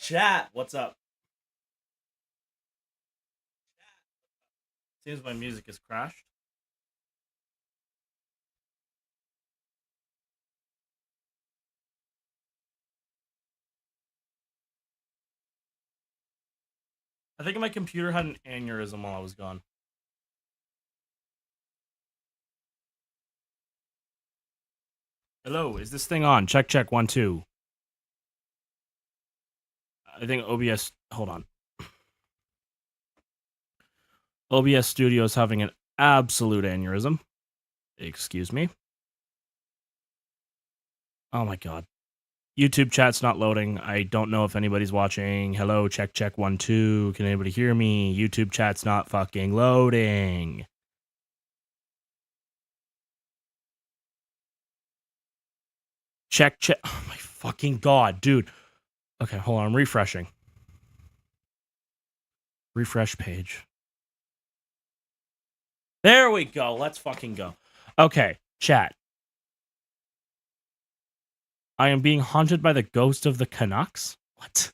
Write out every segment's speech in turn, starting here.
Chat, what's up? Seems my music has crashed. I think my computer had an aneurysm while I was gone. Hello, is this thing on? Check, check, 1, 2. I think OBS. Hold on. OBS Studio is having an absolute aneurysm. Excuse me. Oh my god. YouTube chat's not loading. I don't know if anybody's watching. Hello, check, check, 1, 2. Can anybody hear me? YouTube chat's not fucking loading. Check, check. Oh my fucking god, dude. Okay, hold on. I'm refreshing. Refresh page. There we go. Let's fucking go. Okay, chat. I am being haunted by the ghost of the Canucks? What?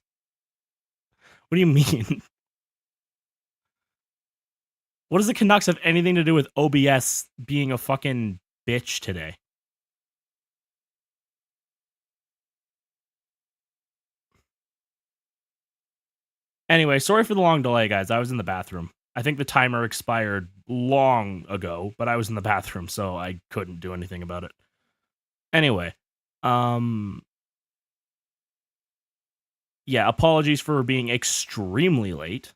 What do you mean? What does the Canucks have anything to do with OBS being a fucking bitch today? Anyway, sorry for the long delay, guys. I was in the bathroom. I think the timer expired long ago, but I was in the bathroom, so I couldn't do anything about it. Anyway, yeah, apologies for being extremely late.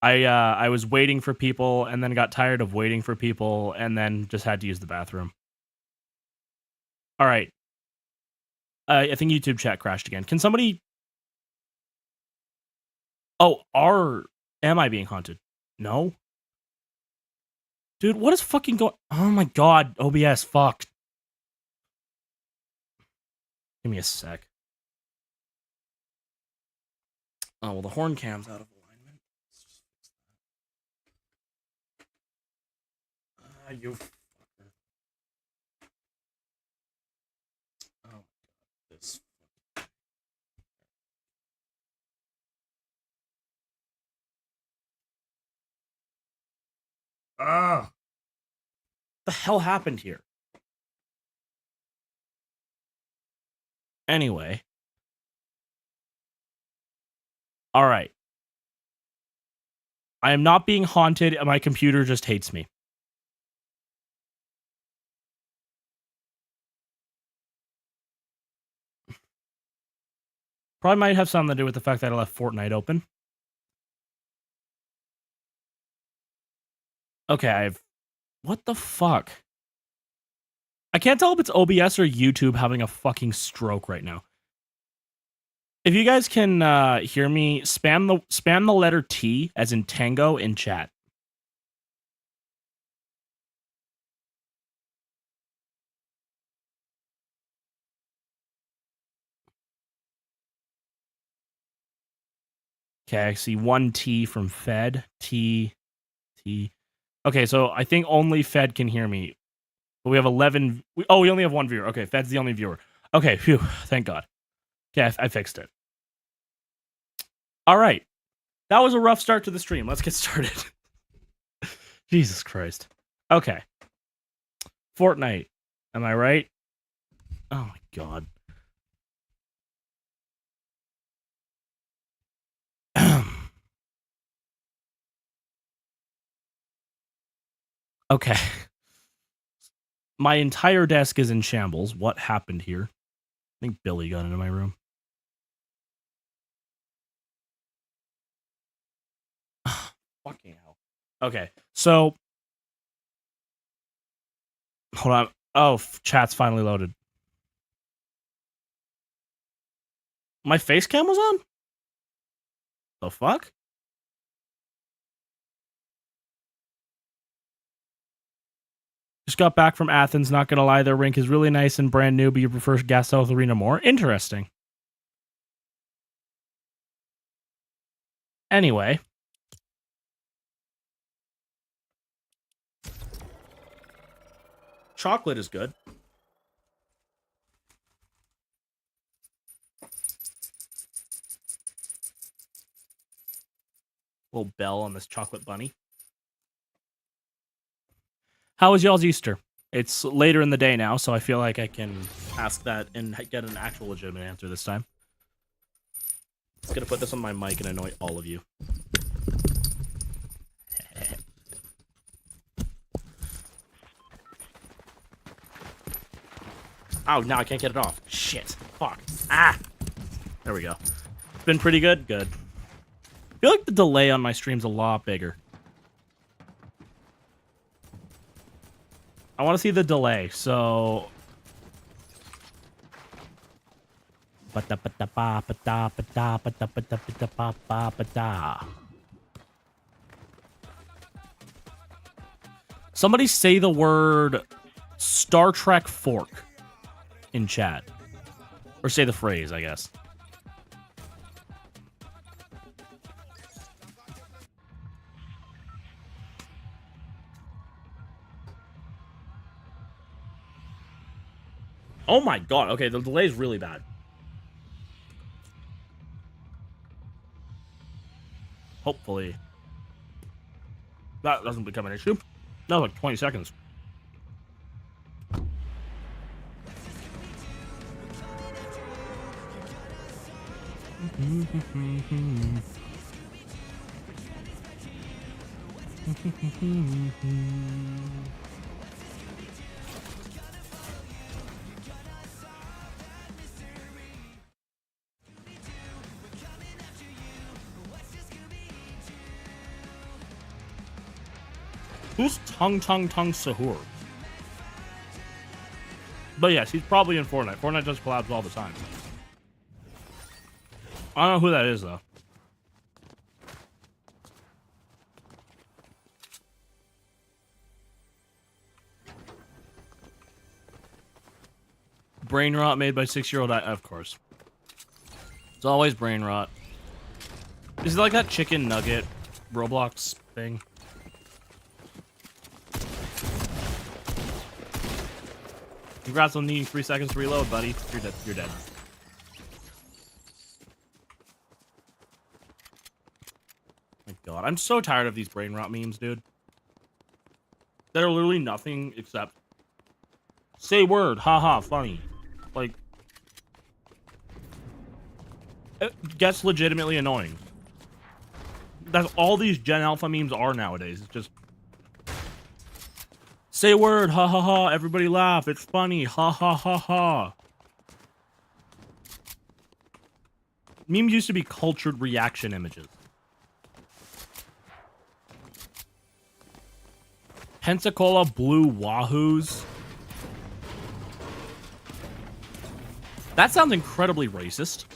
I was waiting for people and then got tired of waiting for people and then just had to use the bathroom. All right. I think YouTube chat crashed again. Can somebody? Oh, am I being haunted? No. Dude, what is fucking going? Oh my god, OBS, fuck. Give me a sec. Oh well, the horn cam's out of alignment. Let's just fix that. You fucker. Oh my god, this. Ah. The hell happened here? Anyway. All right. I am not being haunted. My computer just hates me. Probably might have something to do with the fact that I left Fortnite open. Okay, what the fuck? I can't tell if it's OBS or YouTube having a fucking stroke right now. If you guys can hear me, spam the letter T as in tango in chat. Okay, I see 1 T from Fed. T. Okay, so I think only Fed can hear me. But we have 11. We only have one viewer. Okay, Fed's the only viewer. Okay, phew, thank God. Okay, I fixed it. All right. That was a rough start to the stream. Let's get started. Jesus Christ. Okay. Fortnite. Am I right? Oh my God. Okay. My entire desk is in shambles. What happened here? I think Billy got into my room. Fucking hell. Okay, so hold on. Oh, chat's finally loaded. My face cam was on? The fuck? Just got back from Athens. Not gonna lie, their rink is really nice and brand new, but you prefer Gas South Arena more? Interesting. Anyway. Chocolate is good. Little bell on this chocolate bunny. How was y'all's Easter? It's later in the day now, so I feel like I can ask that and get an actual legitimate answer this time. Just gonna put this on my mic and annoy all of you. Oh, now I can't get it off. Shit. Fuck. Ah! There we go. It's been pretty good? Good. I feel like the delay on my stream's a lot bigger. I want to see the delay, so... Somebody say the word Star Trek fork in chat. Or say the phrase, I guess. Oh my god, okay, the delay is really bad. Hopefully that doesn't become an issue. That was like 20 seconds. Who's Tung Sahur? But yes, he's probably in Fortnite. Fortnite does collabs all the time. I don't know who that is, though. Brain rot made by 6-year-old. Of course. It's always brain rot. Is it like that chicken nugget Roblox thing? Congrats on needing 3 seconds to reload, buddy. You're dead. You're dead. My god, I'm so tired of these brain rot memes, dude. They're literally nothing except say word, haha, funny. Like, it gets legitimately annoying. That's all these Gen Alpha memes are nowadays. It's just say word, ha ha ha, everybody laugh, it's funny, ha ha ha ha. Memes used to be cultured reaction images. Pensacola blue wahoos. That sounds incredibly racist.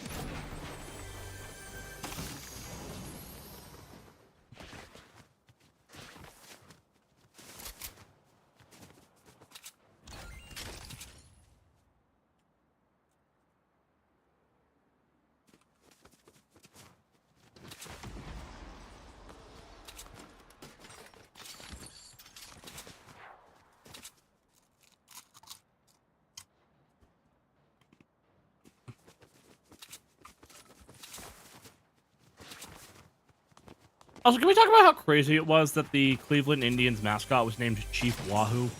Also, can we talk about how crazy it was that the Cleveland Indians mascot was named Chief Wahoo?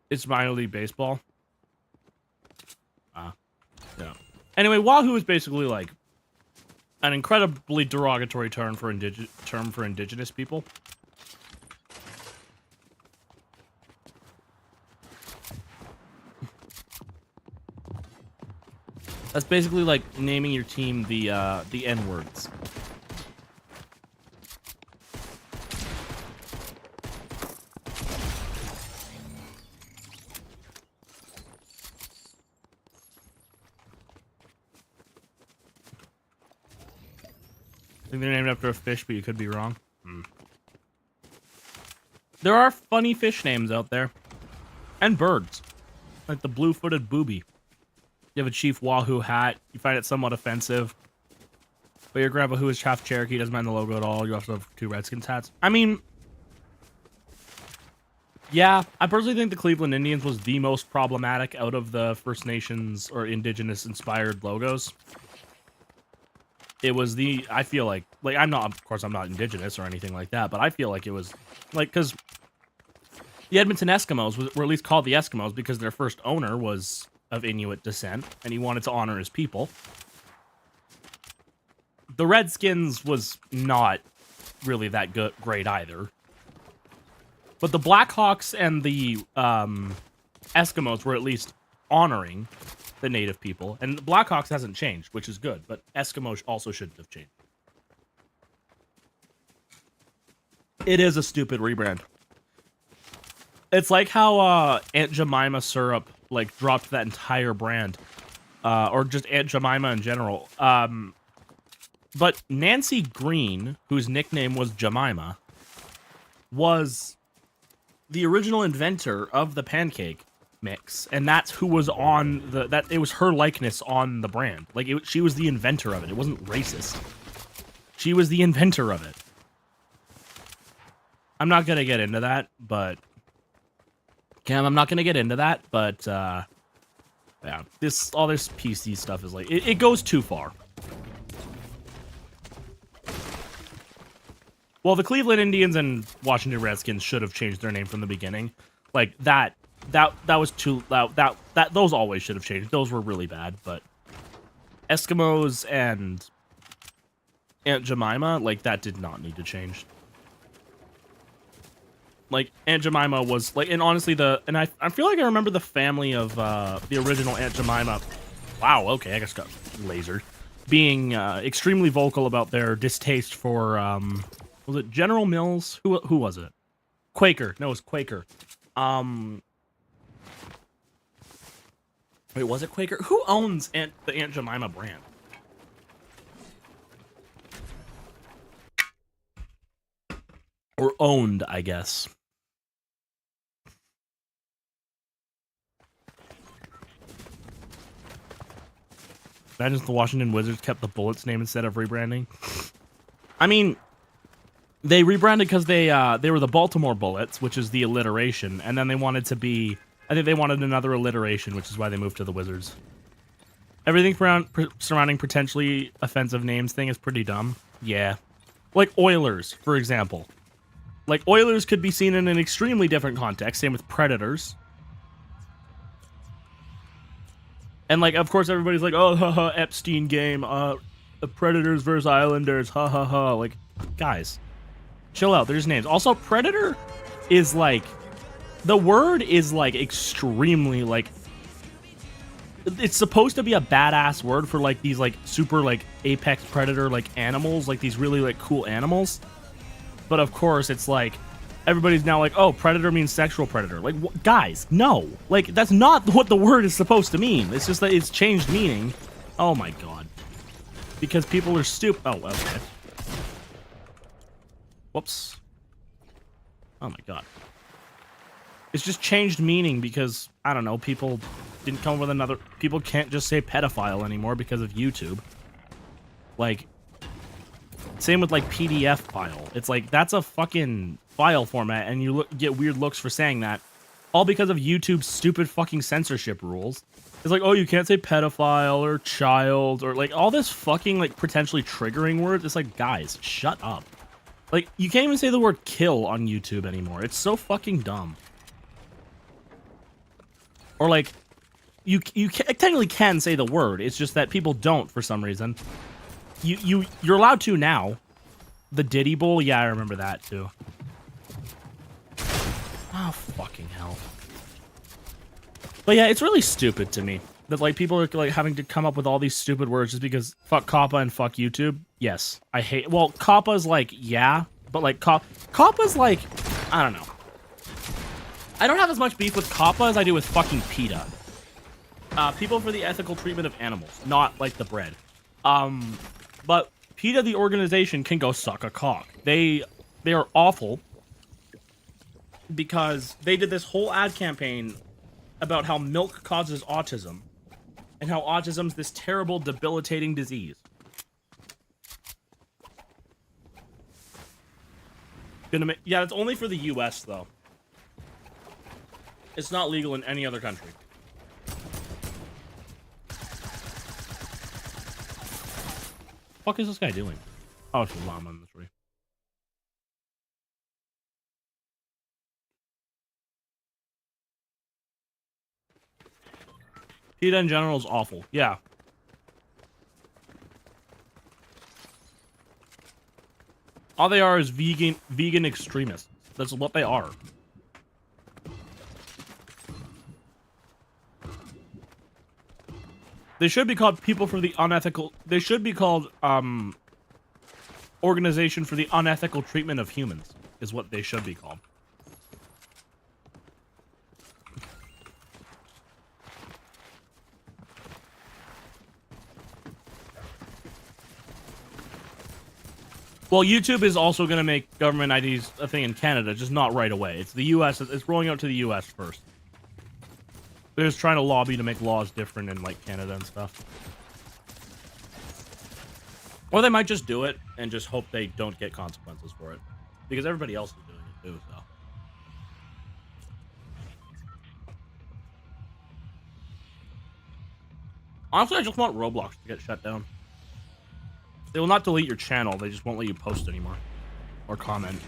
It's minor league baseball. Yeah. Anyway, Wahoo is basically like an incredibly derogatory term for indigenous people. That's basically like naming your team the N-words. I think they're named after a fish, but you could be wrong. There are funny fish names out there. And birds. Like the blue-footed booby. You have a Chief Wahoo hat. You find it somewhat offensive. But your grandpa, who is half Cherokee, doesn't mind the logo at all. You also have 2 Redskins hats. I mean, Yeah, I personally think the Cleveland Indians was the most problematic out of the First Nations or indigenous inspired logos. It was I feel like I'm not, of course I'm not indigenous or anything like that, but I feel like it was like, because the Edmonton Eskimos were at least called the Eskimos because their first owner was of Inuit descent and he wanted to honor his people. The Redskins was not really that great either. But the Blackhawks and the Eskimos were at least honoring the native people. And the Blackhawks hasn't changed, which is good. But Eskimos also shouldn't have changed. It is a stupid rebrand. It's like how Aunt Jemima syrup like dropped that entire brand. Or just Aunt Jemima in general. But Nancy Green, whose nickname was Jemima, was the original inventor of the pancake mix, and that's who was on it was her likeness on the brand. Like, she was the inventor of it. It wasn't racist. She was the inventor of it. I'm not gonna get into that, but Cam, I'm not gonna get into that, but yeah, all this PC stuff is like it goes too far. Well, the Cleveland Indians and Washington Redskins should have changed their name from the beginning. Like that was too those always should have changed. Those were really bad, but Eskimos and Aunt Jemima, like, that did not need to change. Like, Aunt Jemima was like, and honestly I feel like I remember the family of the original Aunt Jemima. Wow, okay, I just got lasered. Being extremely vocal about their distaste for was it General Mills? Who was it? Quaker. No, it was Quaker. Wait, was it Quaker? Who owns the Aunt Jemima brand? Or owned, I guess. Imagine if the Washington Wizards kept the Bullets name instead of rebranding. I mean, they rebranded because they were the Baltimore Bullets, which is the alliteration, and then they wanted to be, I think they wanted another alliteration, which is why they moved to the Wizards. Everything surrounding potentially offensive names thing is pretty dumb. Yeah. Like Oilers, for example. Like, Oilers could be seen in an extremely different context, same with Predators. And, like, of course, everybody's like, oh, haha, Epstein game, the Predators versus Islanders, ha ha ha. Like, guys, chill out, there's names. Also, Predator is, like, the word is, like, extremely, like, it's supposed to be a badass word for, like, these, like, super, like, apex predator, like, animals, like, these really, like, cool animals. But, of course, it's, like, everybody's now like, oh, predator means sexual predator. Like, guys, no. Like, that's not what the word is supposed to mean. It's just that it's changed meaning. Oh, my God. Because people are stupid. Oh, okay. Whoops. Oh, my God. It's just changed meaning because, I don't know, people didn't come up with another... People can't just say pedophile anymore because of YouTube. Like, same with, like, PDF file. It's like, that's a fucking file format, and you get weird looks for saying that. All because of YouTube's stupid fucking censorship rules. It's like, oh, you can't say pedophile or child or, like, all this fucking, like, potentially triggering words. It's like, guys, shut up. Like, you can't even say the word kill on YouTube anymore. It's so fucking dumb. Or, like, you technically can say the word. It's just that people don't for some reason. You're allowed to now. The Diddy Bowl? Yeah, I remember that too. Oh, fucking hell. But yeah, it's really stupid to me that, like, people are, like, having to come up with all these stupid words just because fuck COPPA and fuck YouTube. Yes, I hate... Well, COPPA's like, yeah, but, like, COPPA's like... I don't know. I don't have as much beef with COPPA as I do with fucking PETA. People for the ethical treatment of animals, not, like, the bread. But PETA, the organization, can go suck a cock. They are awful because they did this whole ad campaign about how milk causes autism and how autism's this terrible, debilitating disease. Yeah, it's only for the US, though. It's not legal in any other country. What is this guy doing? Oh, it's a llama in the tree. PETA in general is awful. Yeah. All they are is vegan extremists. That's what they are. They should be called people for the unethical. They should be called organization for the unethical treatment of humans. Is what they should be called. Well, YouTube is also going to make government IDs a thing in Canada, just not right away. It's the U.S. It's rolling out to the U.S. first. They're just trying to lobby to make laws different in, like, Canada and stuff. Or they might just do it and just hope they don't get consequences for it. Because everybody else is doing it, too, so. Honestly, I just want Roblox to get shut down. They will not delete your channel, they just won't let you post anymore. Or comment.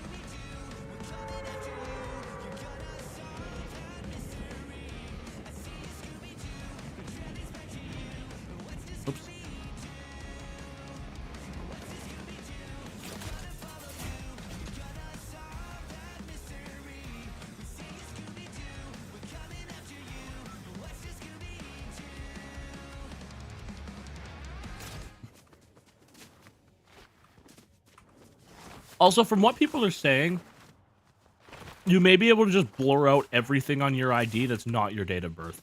Oops. Also, from what people are saying, you may be able to just blur out everything on your ID that's not your date of birth.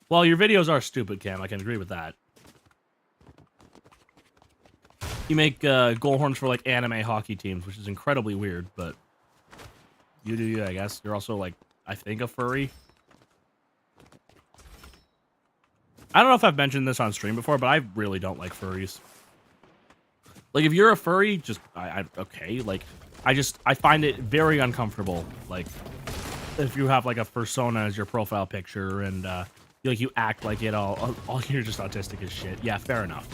Well, your videos are stupid, Cam. I can agree with that. You make goal horns for, like, anime hockey teams, which is incredibly weird, but you do you, I guess. You're also, like, I think a furry. I don't know if I've mentioned this on stream before, but I really don't like furries. Like, if you're a furry, just, okay, like, I find it very uncomfortable, like, if you have, like, a persona as your profile picture, and, like, you act like it all you're just autistic as shit. Yeah, fair enough.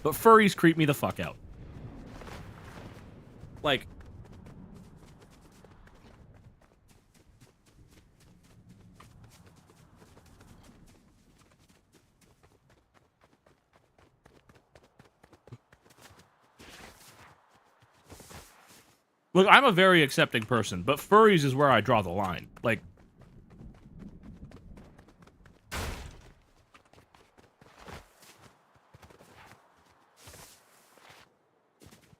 But furries creep me the fuck out. Like, look, I'm a very accepting person, but furries is where I draw the line. Like,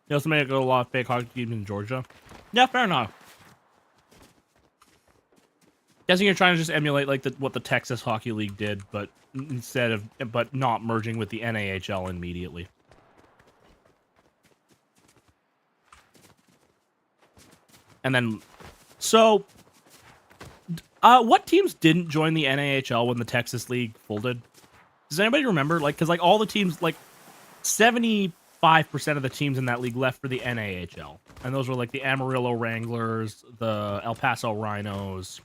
you also make a lot of fake hockey teams in Georgia. Yeah, fair enough. Guessing you're trying to just emulate, like, what the Texas Hockey League did, but but not merging with the NAHL immediately. And then, so, what teams didn't join the NAHL when the Texas League folded? Does anybody remember? Like, because, like, all the teams, like, 75% of the teams in that league left for the NAHL. And those were, like, the Amarillo Wranglers, the El Paso Rhinos,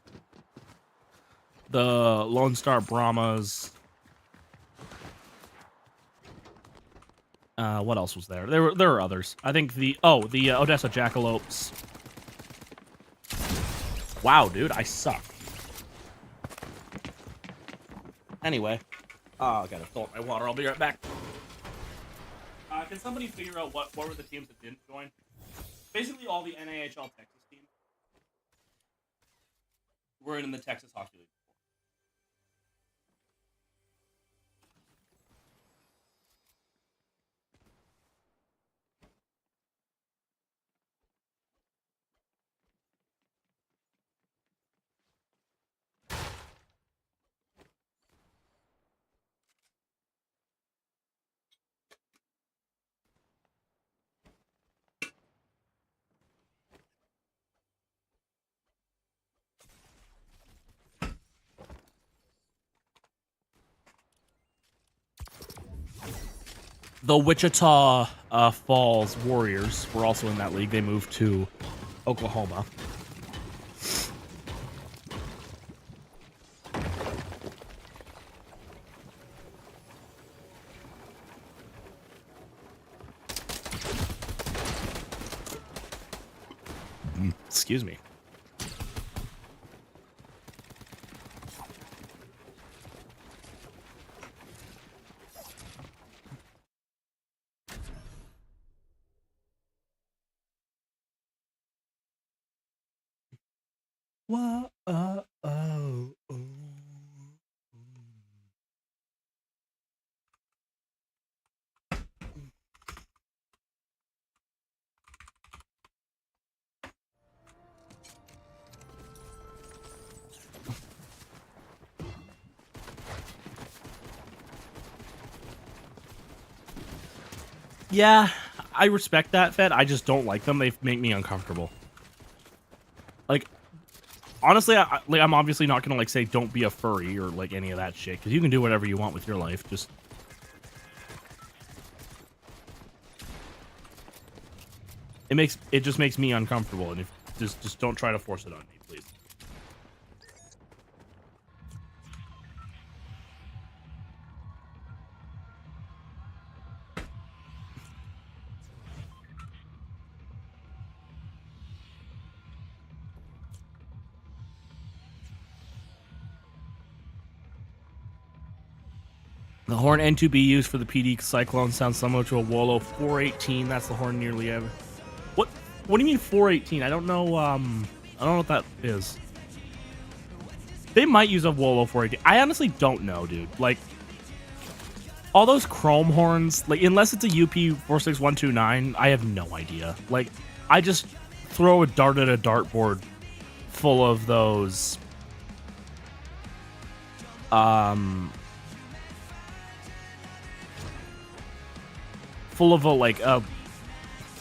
the Lone Star Brahmas. What else was there? There were others. I think the Odessa Jackalopes. Wow, dude, I suck. Anyway, I gotta fill up my water. I'll be right back. Can somebody figure out what were the teams that didn't join? Basically, all the NAHL Texas teams were in the Texas Hockey League. The Wichita Falls Warriors were also in that league. They moved to Oklahoma. Excuse me. Whoa, oh, oh, oh. Yeah, I respect that, Fed. I just don't like them. They make me uncomfortable. Like, honestly, I'm obviously not gonna like say don't be a furry or like any of that shit, because you can do whatever you want with your life. Just it just makes me uncomfortable, and if just don't try to force it on me, please. The horn N2B used for the PD Cyclone sounds similar to a Wolo 418. That's the horn nearly ever. What do you mean 418? I don't know. I don't know what that is. They might use a Wolo 418. I honestly don't know, dude. Like, all those chrome horns, like, unless it's a UP 46129, I have no idea. Like, I just throw a dart at a dartboard full of those full of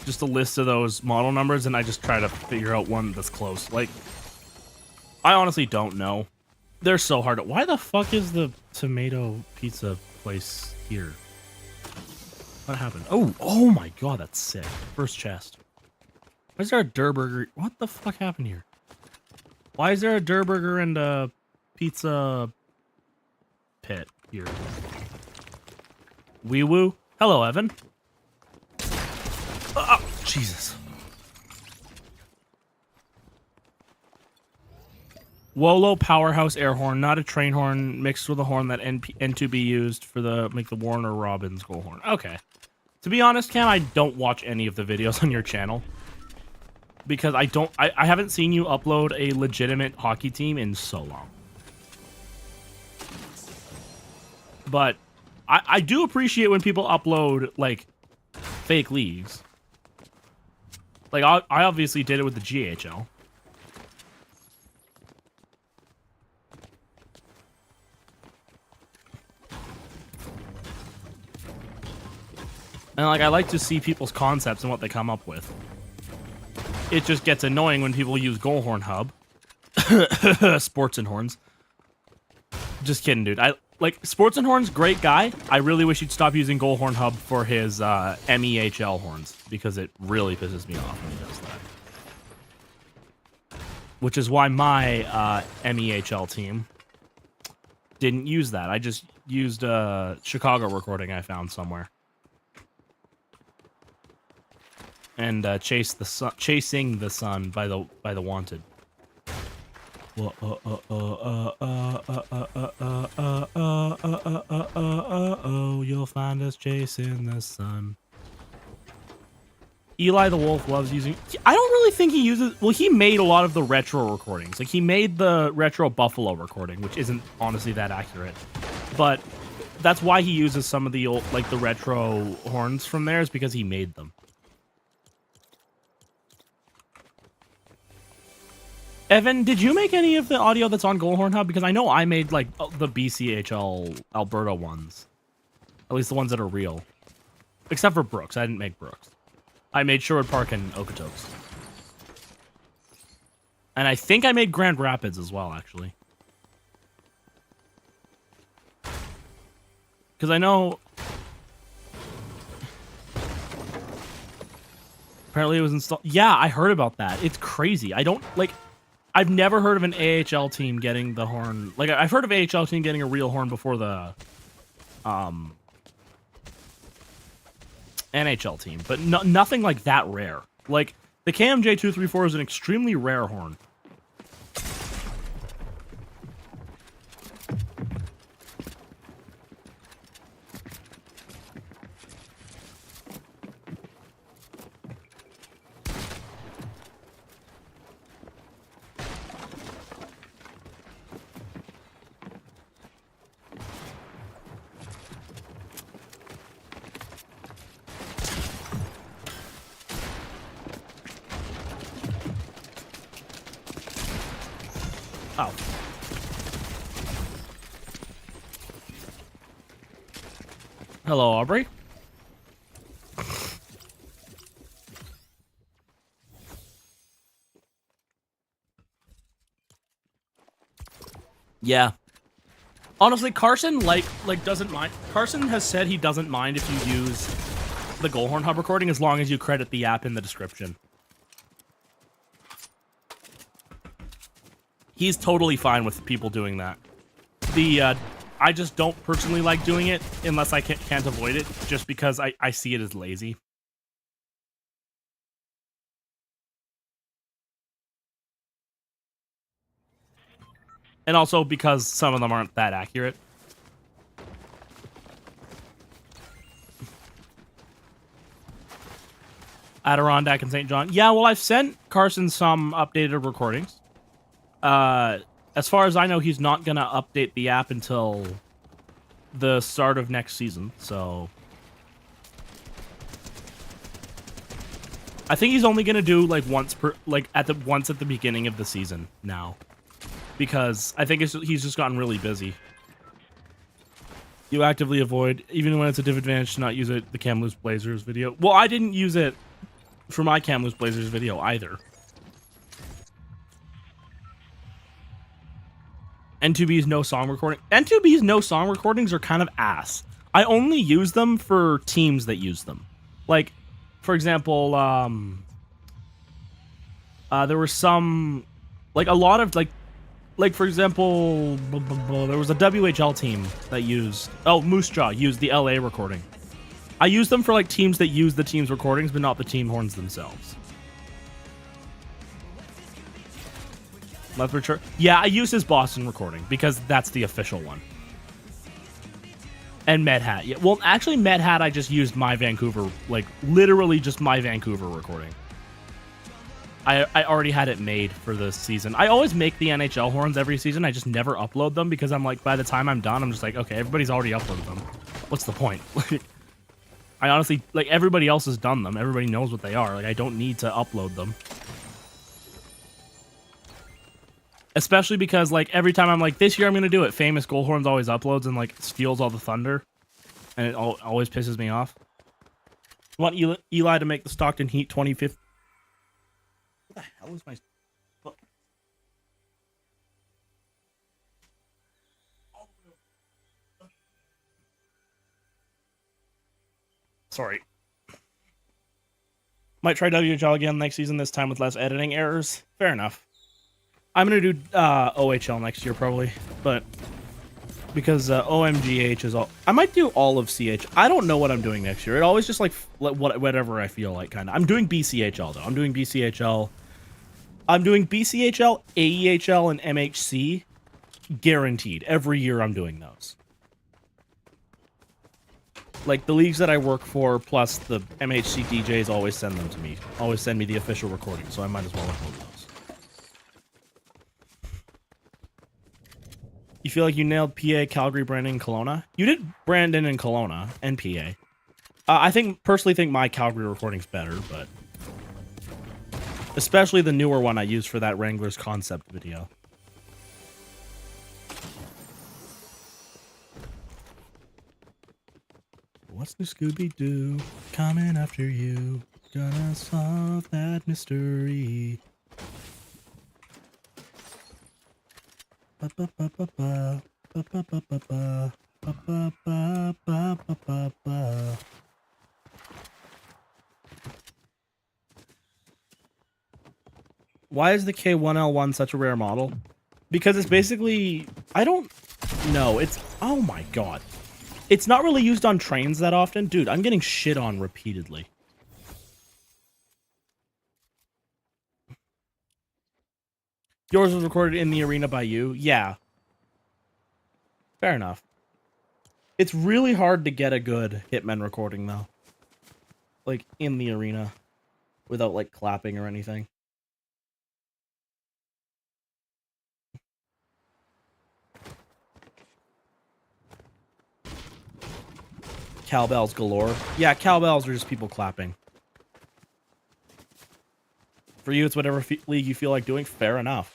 just a list of those model numbers, and I just try to figure out one that's close. Like, I honestly don't know. They're so hard. Why the fuck is the tomato pizza place here? What happened? Oh my god, that's sick. First chest. Why is there a Durr Burger? What the fuck happened here? Why is there a Durr Burger and a pizza pit here? Wee woo. Hello, Evan. Oh, Jesus. Wolo Powerhouse air horn, not a train horn, mixed with a horn that N2B used for make the Warner Robins goal horn. Okay. To be honest, Cam, I don't watch any of the videos on your channel because I haven't seen you upload a legitimate hockey team in so long. But I do appreciate when people upload like fake leagues. Like I obviously did it with the GHL. And like I like to see people's concepts and what they come up with. It just gets annoying when people use Goalhorn Hub. Sports and Horns. Just kidding, dude. Sports and Horns, great guy. I really wish he'd stop using Goalhorn Hub for his MEHL horns, because it really pisses me off when he does that. Which is why my MEHL team didn't use that. I just used a Chicago recording I found somewhere. And Chasing the Sun by the Wanted. You'll find us chasing the sun. Eli the Wolf loves using. I don't really think he uses. Well, he made a lot of the retro recordings. Like he made the retro Buffalo recording, which isn't honestly that accurate, but that's why he uses some of the old, like the retro horns from there, is because he made them. Evan, did you make any of the audio that's on Goalhorn Hub? Because I know I made, like, the BCHL Alberta ones. At least the ones that are real. Except for Brooks. I didn't make Brooks. I made Sherwood Park and Okotoks. And I think I made Grand Rapids as well, actually. Because I know... Apparently it was installed. Yeah, I heard about that. It's crazy. I don't like. I've never heard of an AHL team getting the horn. Like I've heard of AHL team getting a real horn before the NHL team, but nothing like that rare. Like the KMJ234 is an extremely rare horn. Oh. Hello, Aubrey. Yeah. Honestly, Carson like doesn't mind. Carson has said he doesn't mind if you use the Goalhorn hub recording as long as you credit the app in the description. He's totally fine with people doing that. I just don't personally like doing it unless I can't avoid it, just because I see it as lazy. And also because some of them aren't that accurate. Adirondack and St. John. Yeah, well, I've sent Carson some updated recordings. As far as I know, he's not going to update the app until the start of next season, so... I think he's only going to do, like, once at the beginning of the season now. Because I think he's just gotten really busy. You actively avoid, even when it's a disadvantage to not use it, the Kamloops Blazers video. Well, I didn't use it for my Kamloops Blazers video either. N2B's no song recording. N2B's no song recordings are kind of ass. I only use them for teams that use them. Like, for example, there were some, like a lot of like for example, there was a WHL team that used, Moose Jaw used the LA recording. I use them for like teams that use the team's recordings, but not the team horns themselves. Lethbridge. Yeah, I use his Boston recording because that's the official one. And Medhat. Yeah, well, actually, Medhat, I just used my Vancouver, like literally just my Vancouver recording. I already had it made for this season. I always make the NHL horns every season. I just never upload them because I'm like, by the time I'm done, I'm just like, okay, everybody's already uploaded them. What's the point? I honestly, like, everybody else has done them. Everybody knows what they are. Like, I don't need to upload them. Especially because, like, every time I'm like, this year I'm going to do it, Famous Goalhorns always uploads and, like, steals all the thunder. And it always pisses me off. I want Eli to make the Stockton Heat 2050. What the hell is my... Sorry. Might try WHL again next season, this time with less editing errors. Fair enough. I'm going to do OHL next year, probably. But because OMGH is all... I might do all of CH. I don't know what I'm doing next year. It always just, like, whatever I feel like, kind of. I'm doing BCHL, though. I'm doing BCHL. I'm doing BCHL, AEHL, and MHC. Guaranteed. Every year I'm doing those. Like, the leagues that I work for, plus the MHC DJs always send them to me. Always send me the official recording, so I might as well upload those. You feel like you nailed PA, Calgary, Brandon, and Kelowna? You did Brandon and Kelowna, and PA. I personally think my Calgary recording's better, but... especially the newer one I used for that Wranglers concept video. What's the Scooby-Doo coming after you? Gonna solve that mystery. Ba-ba-ba-ba-ba. Ba-ba-ba-ba-ba. Ba-ba-ba-ba-ba-ba-ba. Why is the K1L1 such a rare model? Because it's basically... I don't know. It's... Oh my god. It's not really used on trains that often. Dude, I'm getting shit on repeatedly. Yours was recorded in the arena by you? Yeah. Fair enough. It's really hard to get a good Hitmen recording, though. Like, in the arena. Without, like, clapping or anything. Cowbells galore. Yeah, cowbells are just people clapping. For you, it's whatever league you feel like doing. Fair enough.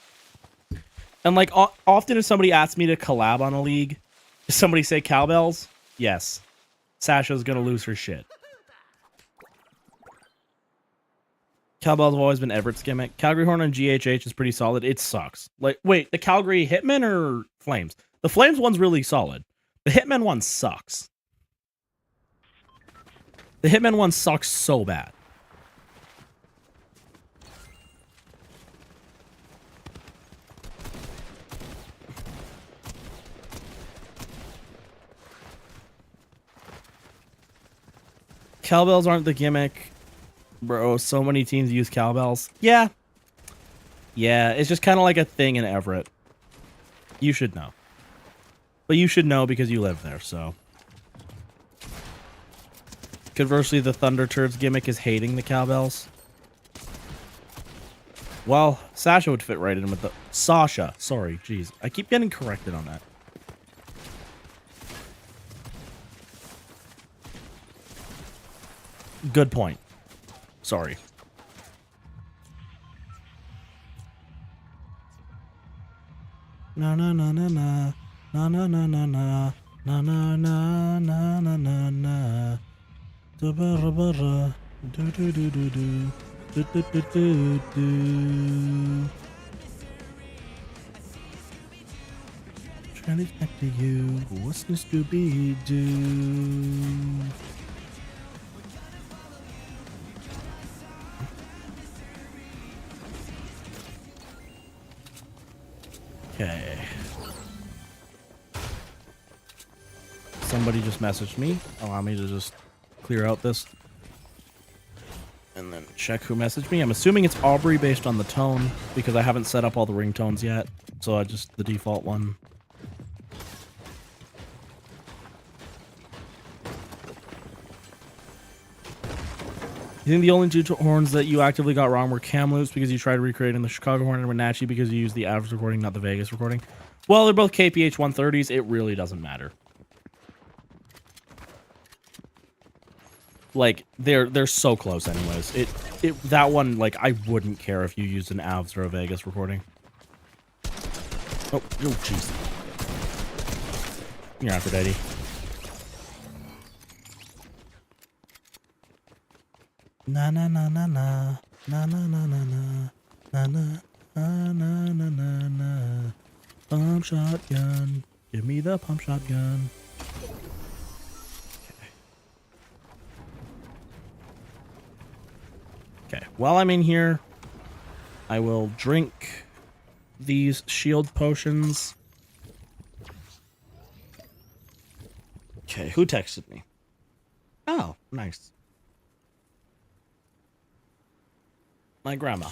And, like, often if somebody asks me to collab on a league, does somebody say cowbells? Yes. Sasha's gonna lose her shit. Cowbells have always been Everett's gimmick. Calgary Horn on GHH is pretty solid. It sucks. Like, wait, the Calgary Hitmen or Flames? The Flames one's really solid. The Hitmen one sucks. The Hitmen one sucks so bad. Cowbells aren't the gimmick. Bro, so many teams use cowbells. Yeah. Yeah, it's just kind of like a thing in Everett. You should know. But you should know because you live there, so. Conversely, the Thunder Turds gimmick is hating the cowbells. Well, Sasha would fit right in with the... Sasha. Sorry, jeez. I keep getting corrected on that. Good point. Sorry. Na na na na na na na na na na na na na na na na na do do do do do do do do do do. Trying to get back to you. What's this Scooby Doo? Okay. Somebody just messaged me. Allow me to just clear out this. And then check who messaged me. I'm assuming it's Aubrey based on the tone, because I haven't set up all the ringtones yet. So I just the default one. You think the only two horns that you actively got wrong were Kamloops because you tried recreating the Chicago horn, and Wenatchee because you used the average recording, not the Vegas recording? Well, they're both KPH 130s. It really doesn't matter. Like, they're so close anyways. That one, like, I wouldn't care if you used an Avs or a Vegas recording. Oh, jeez. You're Aphrodite. Na na na na na na na na na na na na na na na na. Pump shotgun. Give me the pump shotgun. Okay. While I'm in here, I will drink these shield potions. Okay, who texted me? Oh, nice. My grandma.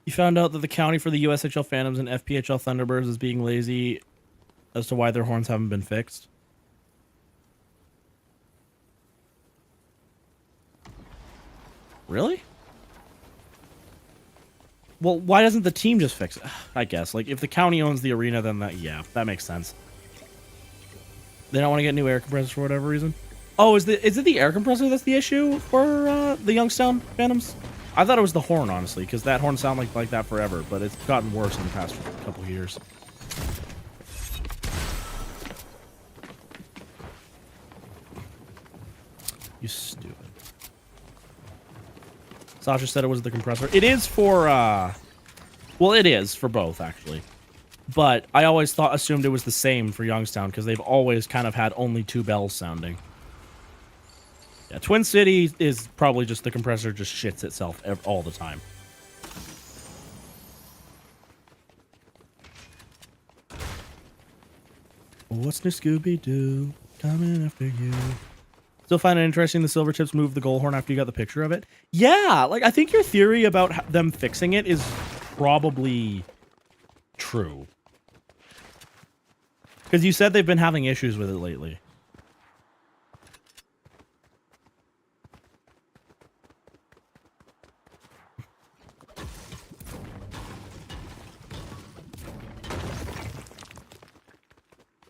You found out that the county for the USHL Phantoms and FPHL Thunderbirds is being lazy as to why their horns haven't been fixed. Really? Well, why doesn't the team just fix it? I guess. Like, if the county owns the arena, then that makes sense. They don't want to get new air compressors for whatever reason. Oh, is it the air compressor that's the issue for the Youngstown Phantoms? I thought it was the horn, honestly, because that horn sounded like that forever, but it's gotten worse in the past couple of years. You stupid. Sasha said it was the compressor. It is for, well, it is for both, actually. But I always assumed it was the same for Youngstown, because they've always kind of had only two bells sounding. Yeah, Twin City is probably just the compressor just shits itself all the time. What's new, Scooby-Doo? Coming after you. Still find it interesting the silver tips moved the goal horn after you got the picture of it? Yeah, like, I think your theory about them fixing it is probably true. Because you said they've been having issues with it lately.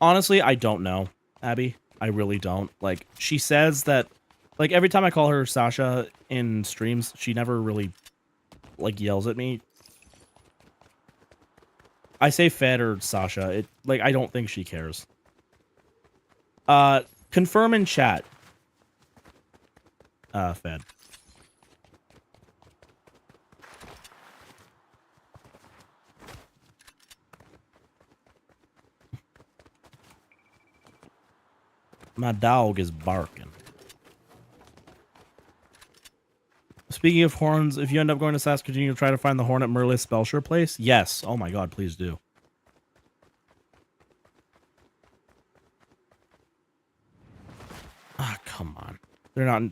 Honestly, I don't know, Abby. I really don't. Like, she says that, like, every time I call her Sasha in streams, she never really, like, yells at me. I say Fed or Sasha. It, like, I don't think she cares. Confirm in chat. Fed. My dog is barking. Speaking of horns, if you end up going to Saskatoon, you'll try to find the horn at Merlis Belcher place? Yes. Oh my god, please do. Ah, come on. They're not...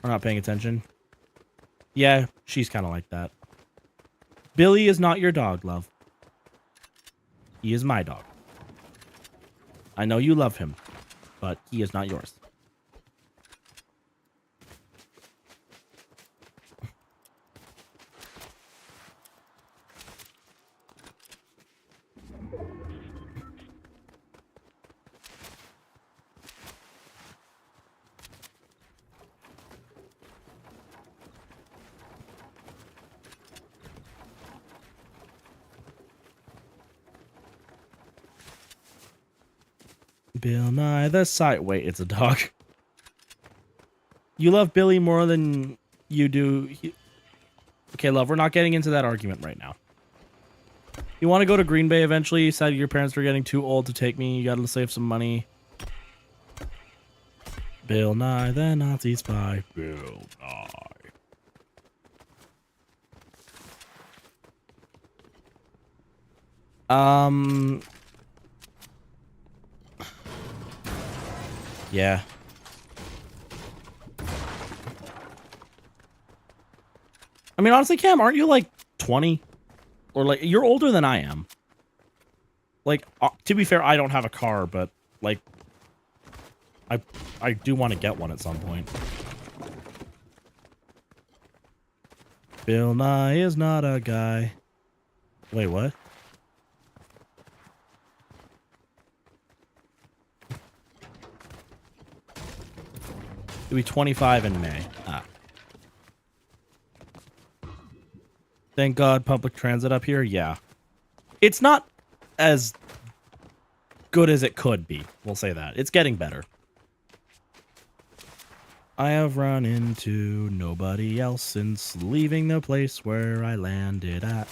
We're not paying attention. Yeah, she's kind of like that. Billy is not your dog, love. He is my dog. I know you love him, but he is not yours. Bill Nye the site. Wait, it's a dog. You love Billy more than you do. Okay, love, we're not getting into that argument right now. You want to go to Green Bay eventually? You said your parents were getting too old to take me. You got to save some money. Bill Nye the Nazi spy. Bill Nye. Yeah. I mean, honestly, Cam, aren't you like 20? Or like, you're older than I am. Like, to be fair, I don't have a car, but like, I do want to get one at some point. Bill Nye is not a guy. Wait, what? It'll be 25 in May. Ah. Thank God public transit up here. Yeah. It's not as good as it could be. We'll say that. It's getting better. I have run into nobody else since leaving the place where I landed at.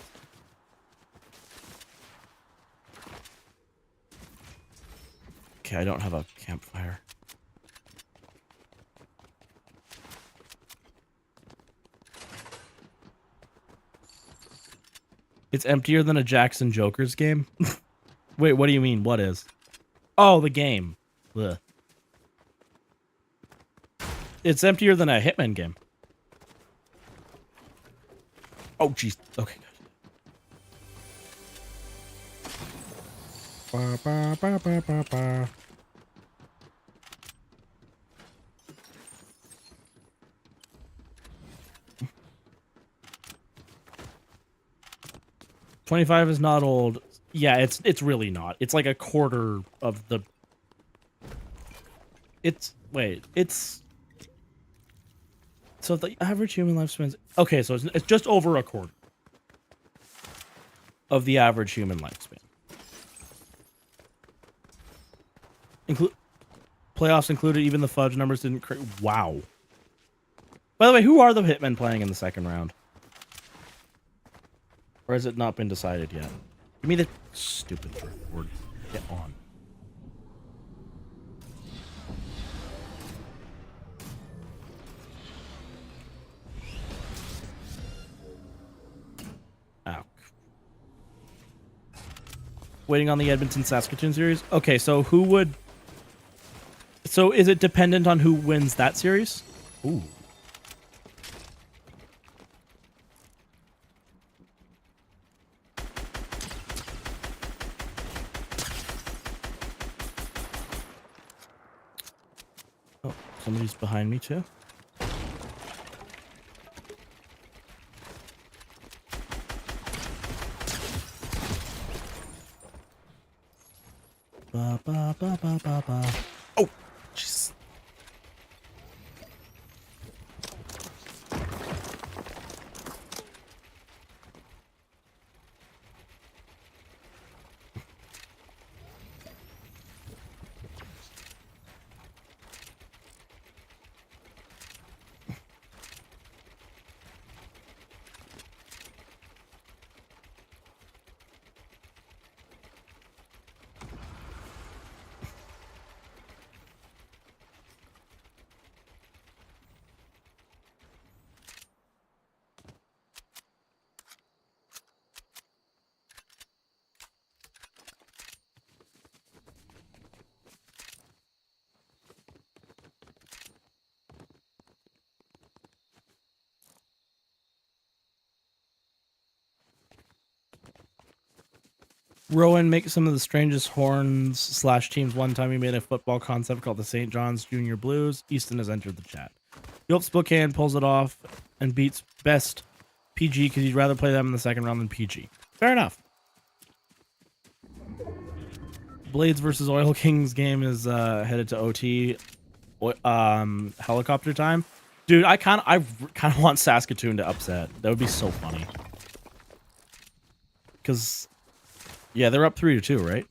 Okay, I don't have a campfire. It's emptier than a Jackson Jokers game? Wait, what do you mean? What is? Oh, the game. Ugh. It's emptier than a Hitman game. Oh, jeez. Okay, good. Ba, ba, ba, ba, ba, ba. $25 is not old. Yeah, it's really not. It's like a quarter of the... It's... So the average human lifespan... Okay, so it's just over a quarter of the average human lifespan. Playoffs included, even the fudge numbers didn't... Wow. By the way, who are the Hitmen playing in the second round? Or has it not been decided yet? Give me the stupid word. Get on. Waiting on the Edmonton Saskatoon series. Okay, so who would? So is it dependent on who wins that series? Ooh. Oh, somebody's behind me too. Ba, ba, ba, ba, ba, ba. Oh, jeez. Rowan makes some of the strangest horns / teams. One time he made a football concept called the St. John's Junior Blues. Easton has entered the chat. He hopes Spokane pulls it off and beats best PG because he'd rather play them in the second round than PG. Fair enough. Blades versus Oil Kings game is headed to OT. Helicopter time. Dude, I kind of want Saskatoon to upset. That would be so funny. Because, yeah, they're up 3-2, right?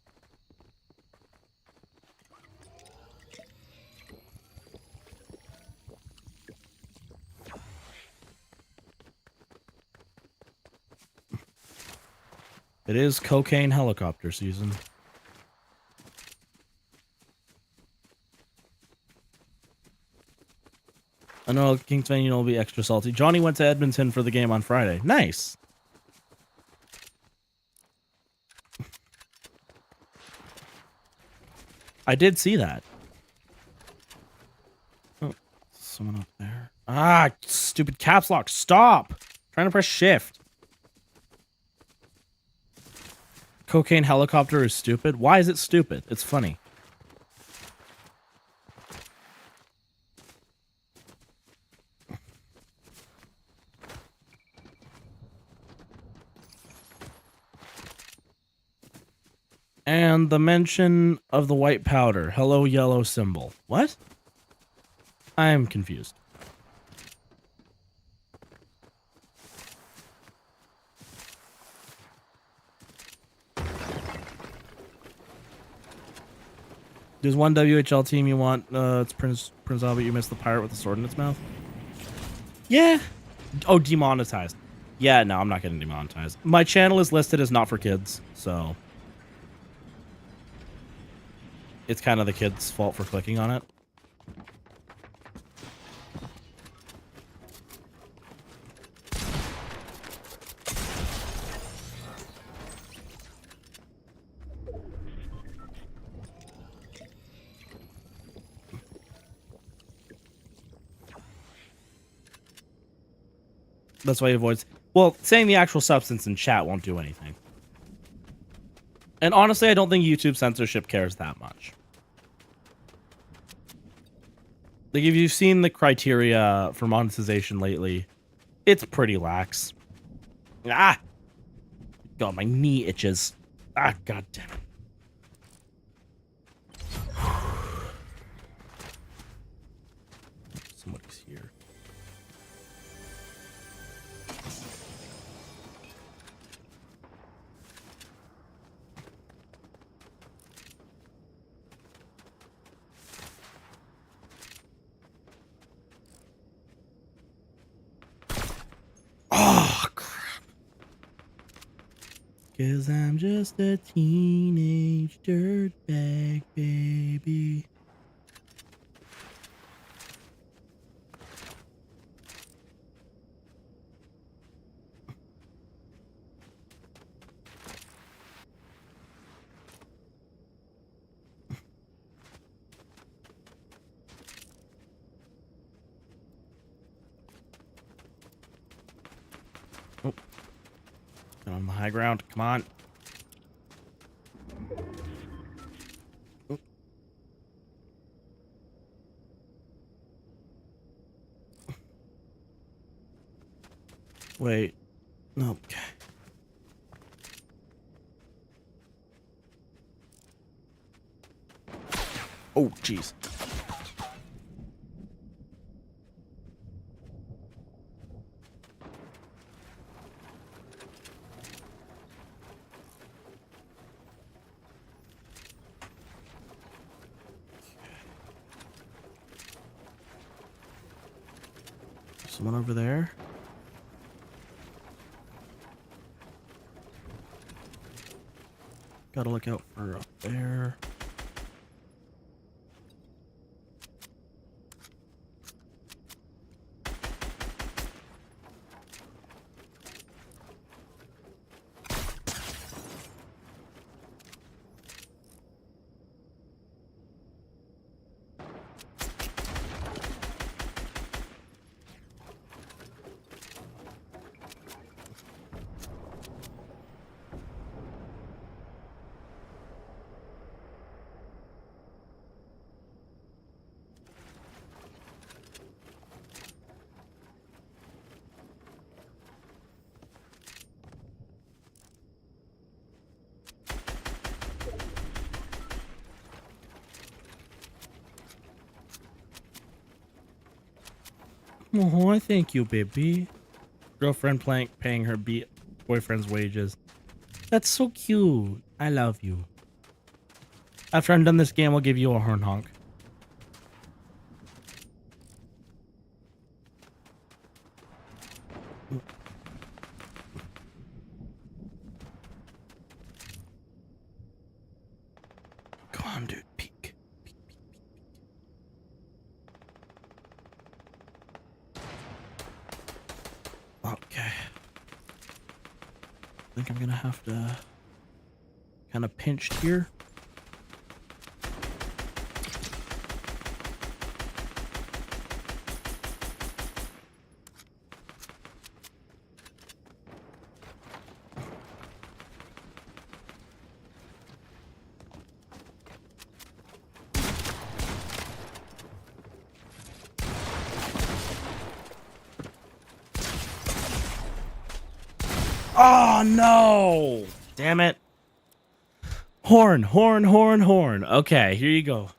It is cocaine helicopter season. I know Kings fan, will be extra salty. Johnny went to Edmonton for the game on Friday. Nice. I did see that. Oh, someone up there. Ah, stupid caps lock. Stop. Trying to press shift. Cocaine helicopter is stupid. Why is it stupid? It's funny. And the mention of the white powder. Hello, yellow symbol. What? I am confused. There's one WHL team you want. It's Prince Albert. You missed the pirate with the sword in its mouth. Yeah. Oh, demonetized. Yeah, no, I'm not getting demonetized. My channel is listed as not for kids, so it's kind of the kids' fault for clicking on it. That's why he avoids. Well, saying the actual substance in chat won't do anything. And honestly, I don't think YouTube censorship cares that much. Like, if you've seen the criteria for monetization lately, it's pretty lax. Ah! God, my knee itches. Ah, god damn it. Somebody's here. Oh, crap. 'Cause I'm just a teenage dirtbag, baby. Get on the high ground. Come on. Oop. Wait. Okay. Oh, jeez. Someone over there. Gotta look out for up there. Oh, thank you, baby. Girlfriend paying her boyfriend's wages. That's so cute. I love you. After I'm done this game, I'll give you a horn honk. Come on, dude. Peek. Peek, peek, peek, peek. Okay. I think I'm gonna have to kind of pinch here. Oh no! Damn it. Horn. Okay, here you go.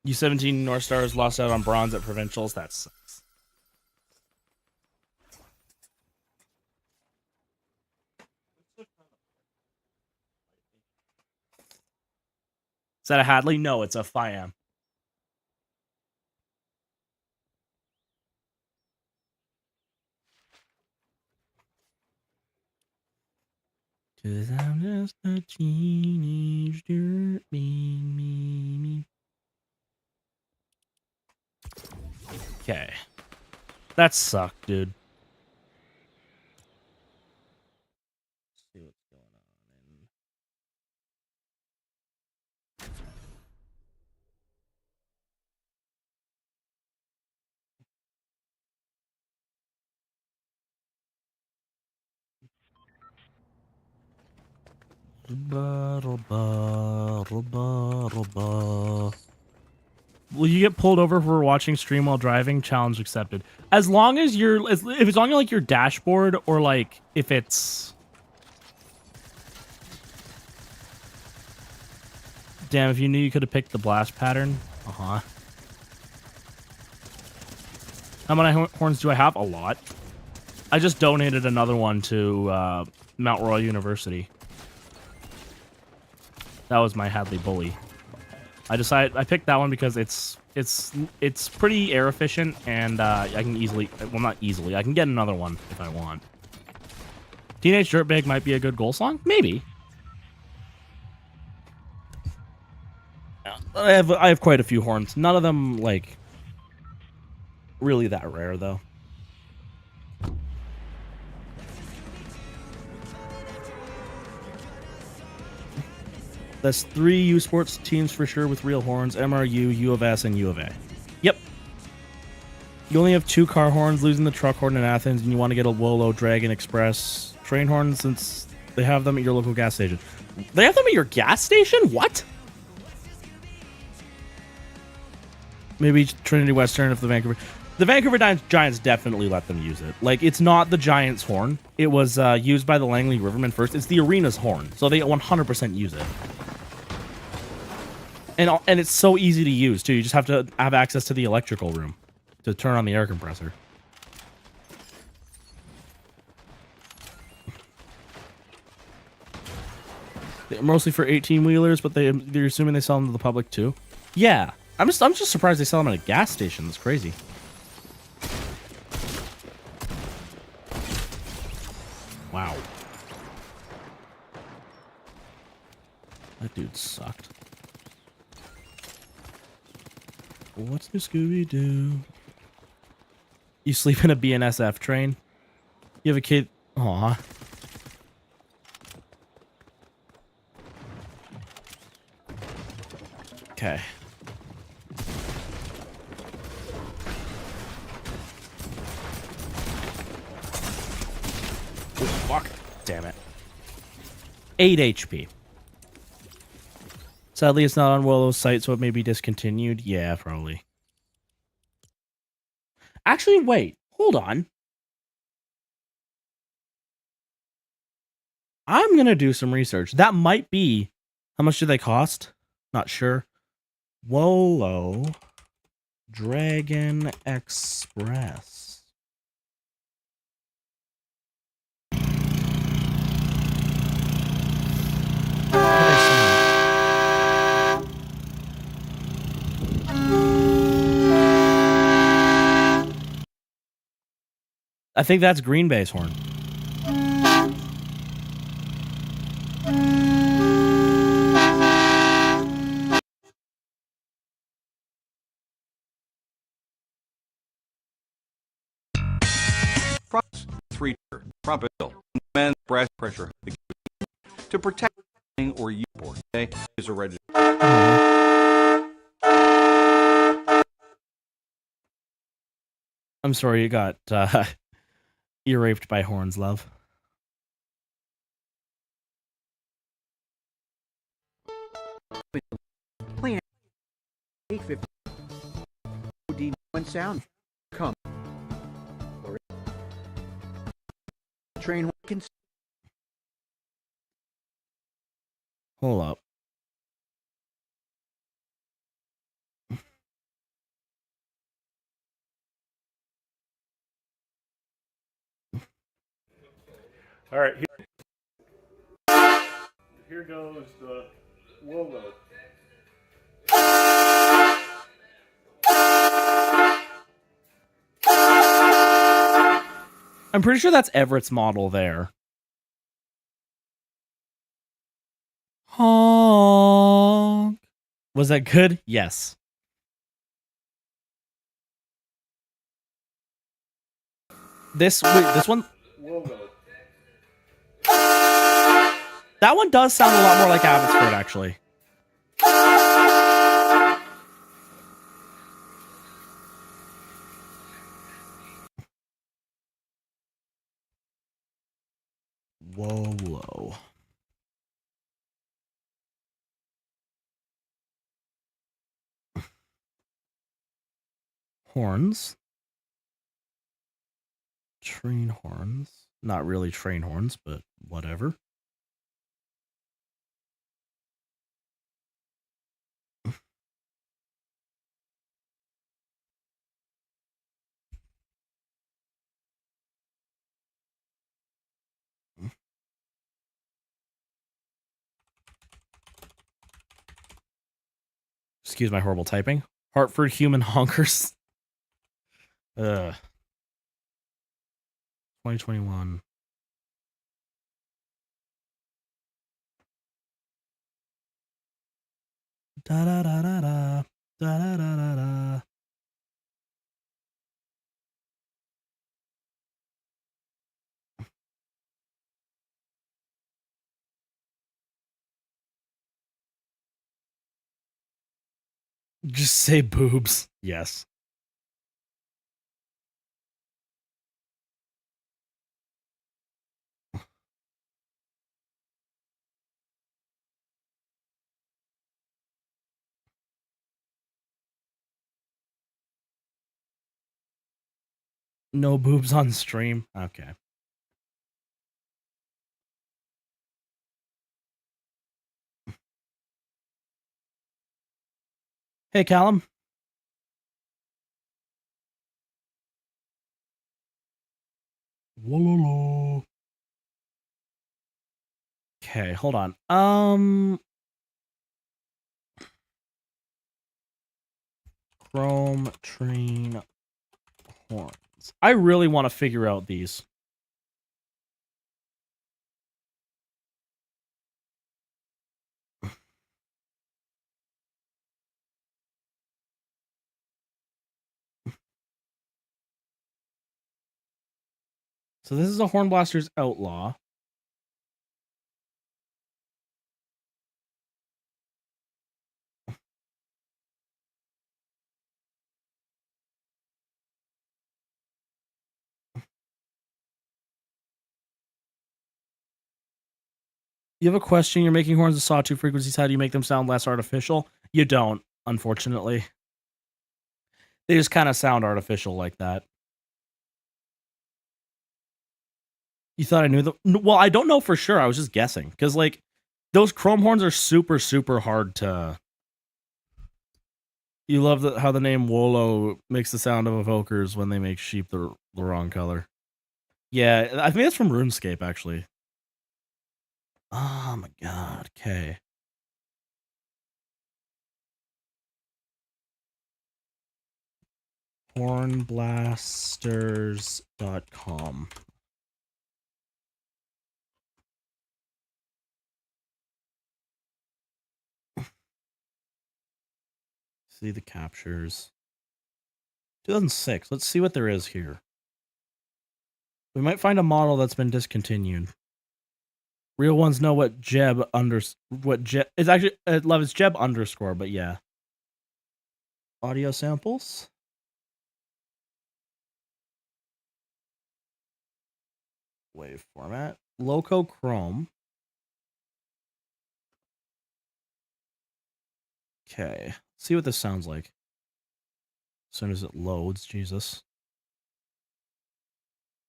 U17 North Stars lost out on bronze at provincials. That sucks. Is that a Hadley? No, it's a FIAM. Cause I'm just a teenage dirt me. Okay. That sucked, dude. Let's see what's going on. Will you get pulled over for watching stream while driving? Challenge accepted. As long as you're, if it's on like your dashboard, or like if it's, damn, if you knew you could have picked the blast pattern. How many horns do I have? A lot. I just donated another one to Mount Royal University. That was my Hadley Bully. I picked that one because it's pretty air efficient, and I can easily, well, not easily, I can get another one if I want. Teenage Dirtbag might be a good goal song, maybe. I have quite a few horns. None of them like really that rare though. That's 3 U Sports teams for sure with real horns: MRU, U of S, and U of A. Yep. You only have 2 car horns, losing the truck horn in Athens, and you want to get a Wolo Dragon Express train horn since they have them at your local gas station. They have them at your gas station? What? Maybe Trinity Western if the Vancouver Giants definitely let them use it. Like, it's not the Giants' horn. It was used by the Langley Rivermen first. It's the arena's horn, so they 100% use it. And it's so easy to use, too. You just have to have access to the electrical room to turn on the air compressor. They're mostly for 18-wheelers, but they're assuming they sell them to the public, too. Yeah. I'm just surprised they sell them at a gas station. That's crazy. Wow. That dude sucked. What's new, Scooby-Doo? You sleep in a BNSF train? You have a kid? Aw. Okay. Oh, fuck. Damn it. 8 HP. Sadly, it's not on Wolo's site, so it may be discontinued. Yeah, probably. Actually, wait. Hold on. I'm going to do some research. That might be... How much do they cost? Not sure. Wolo Dragon Express. I think that's Green Bay's horn. Three-tier trumpet man's breast pressure to protect or you okay is a register. I'm sorry you got ear raped by horns, love. Playing 850 OD1 sound. Come. Train can. Hold up. All right, here goes the Wolo. I'm pretty sure that's Everett's model there. Honk. Was that good? Yes. This one. Wolo. That one does sound a lot more like Abbotsford, actually. Wolo. Horns. Train horns. Not really train horns, but whatever. Excuse my horrible typing. Hartford Human Honkers. 2021. Da da da da da. Da da da da da. Just say boobs. Yes. No boobs on stream. Okay. Hey, Callum. Whoa. Okay, hold on. Chrome train horns. I really want to figure out these. So this is a Hornblaster's Outlaw. You have a question? You're making horns with sawtooth frequencies. How do you make them sound less artificial? You don't, unfortunately. They just kind of sound artificial like that. You thought I knew them? Well, I don't know for sure. I was just guessing. Because, like, those chrome horns are super, super hard to... You love how the name Wolo makes the sound of evokers when they make sheep the wrong color. Yeah, I think that's from RuneScape, actually. Oh my god, okay. Hornblasters.com. See the captures. 2006. Let's see what there is here. We might find a model that's been discontinued. Real ones know what Jeb it's actually love is Jeb underscore, but yeah. Audio samples. Wave format. Loco Chrome. Okay. See what this sounds like. As soon as it loads, Jesus.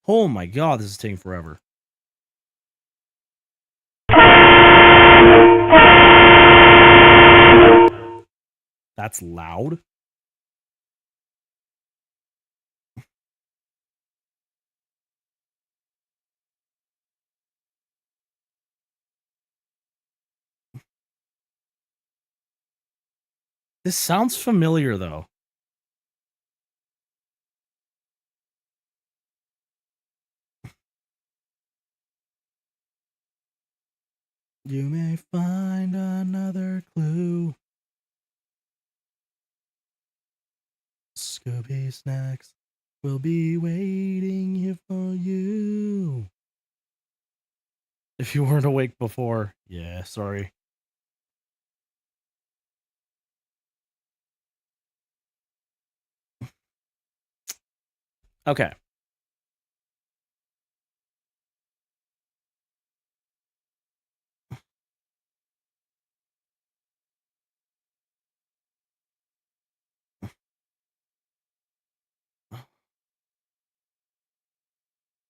Oh my god, this is taking forever. That's loud. This sounds familiar though. You may find another clue. Scooby Snacks will be waiting here for you. If you weren't awake before, yeah, sorry. Okay.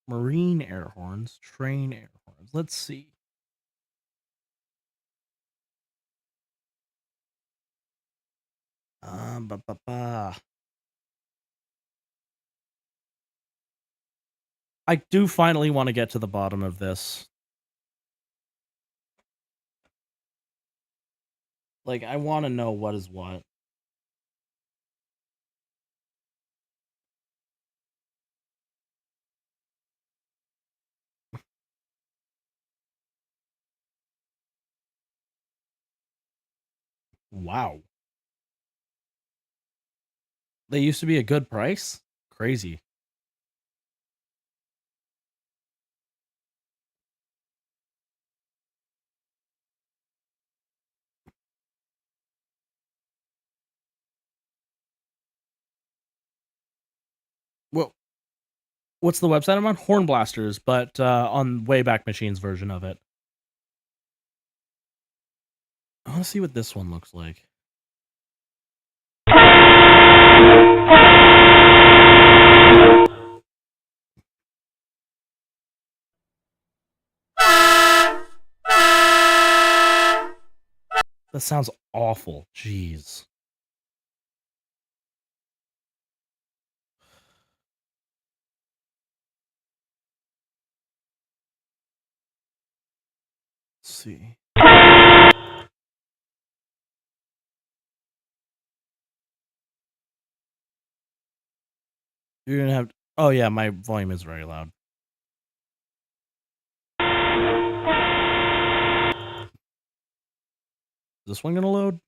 Marine air horns, train air horns. Let's see. Ba, ba, ba. I do finally want to get to the bottom of this. Like, I want to know what is what. Wow. They used to be a good price? Crazy. What's the website I'm on? Horn Blasters, but on Wayback Machine's version of it. I want to see what this one looks like. That sounds awful. Jeez. Let's see. You're gonna have. Oh yeah, my volume is very loud. Is this one gonna load?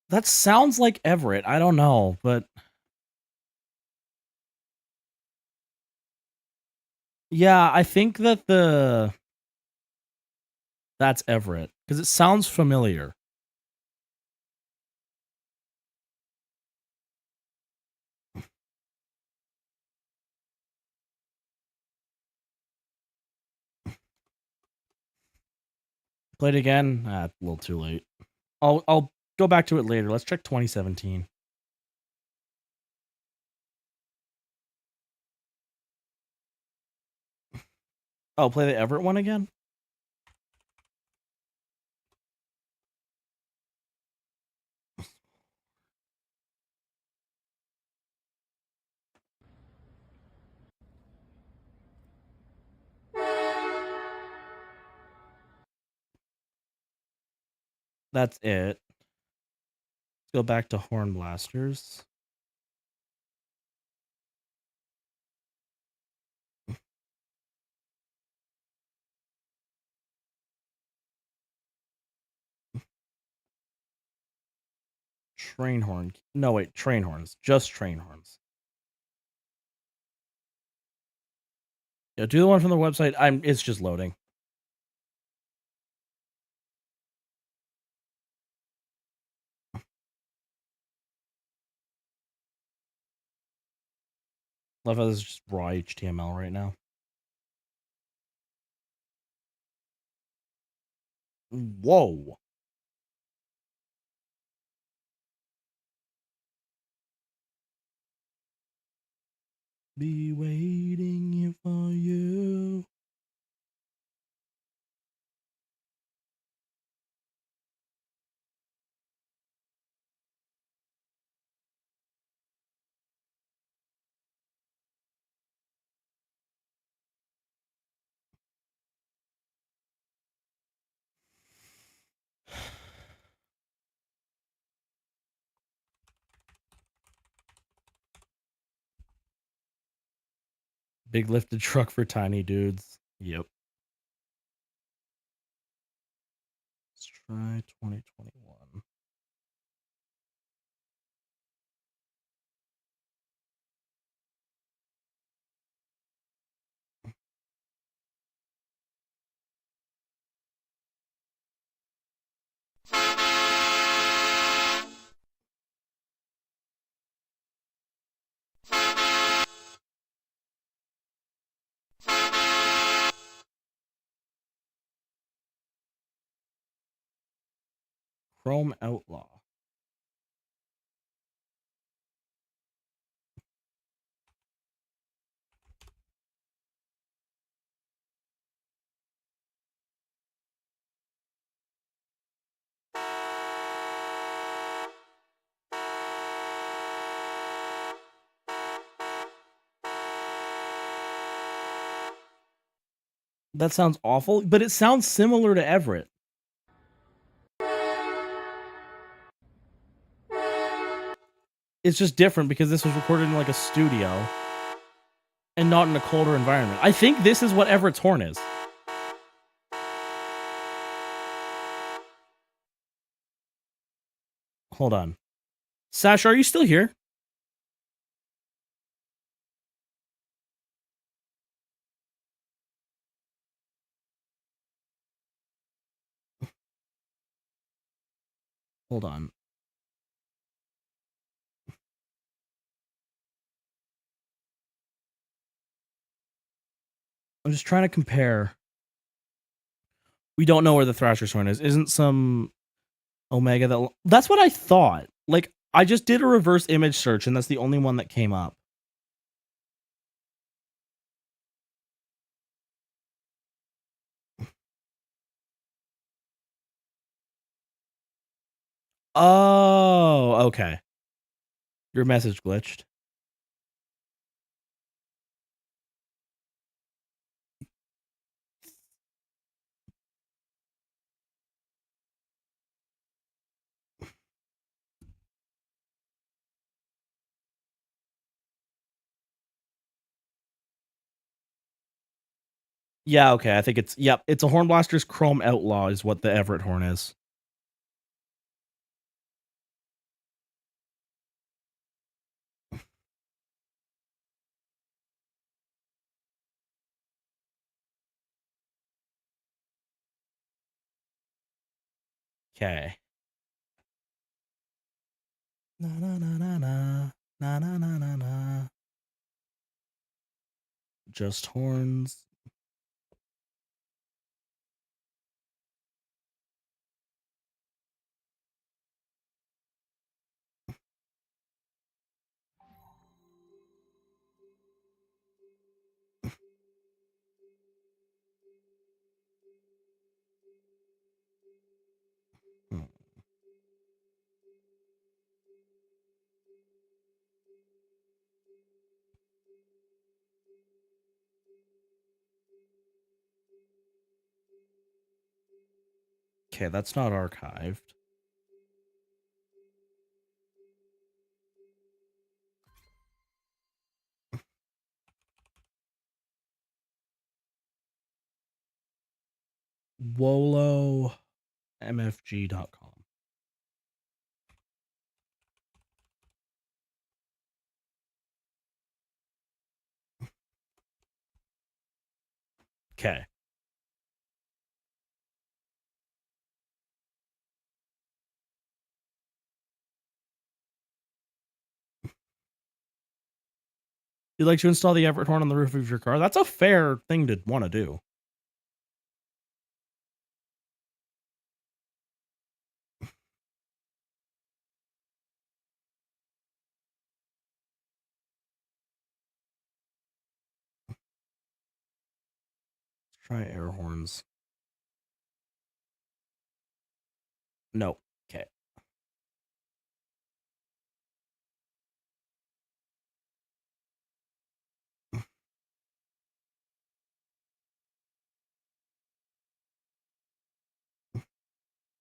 That sounds like Everett. I don't know, but yeah, I think that that's Everett because it sounds familiar. Play it again. Ah, a little too late. I'll go back to it later. Let's check 2017. Oh, play the Everett one again? That's it. Let's go back to Horn Blasters. Train horn. No, wait, train horns. Just train horns. Yeah, do the one from the website. It's just loading. Love how this is just raw HTML right now. Whoa. Be waiting here for you. Big lifted truck for tiny dudes. Yep. Let's try 2021. Chrome Outlaw. That sounds awful, but it sounds similar to Everett. It's just different because this was recorded in like a studio and not in a colder environment. I think this is what Everett's horn is. Hold on. Sash, are you still here? Hold on. I'm just trying to compare. We don't know where the Thrasher's Horn is. Isn't some Omega that... That's what I thought. Like, I just did a reverse image search, and that's the only one that came up. Oh, okay. Your message glitched. Yeah, okay. I think it's... Yep, it's a Hornblaster's Chrome Outlaw is what the Everett Horn is. Okay. Na na na na na na na na na na. Just horns. Hmm. Okay, that's not archived. WoloMFG.com. Okay. You'd like to install the Everett Horn on the roof of your car? That's a fair thing to want to do. Let's try air horns. No. Okay.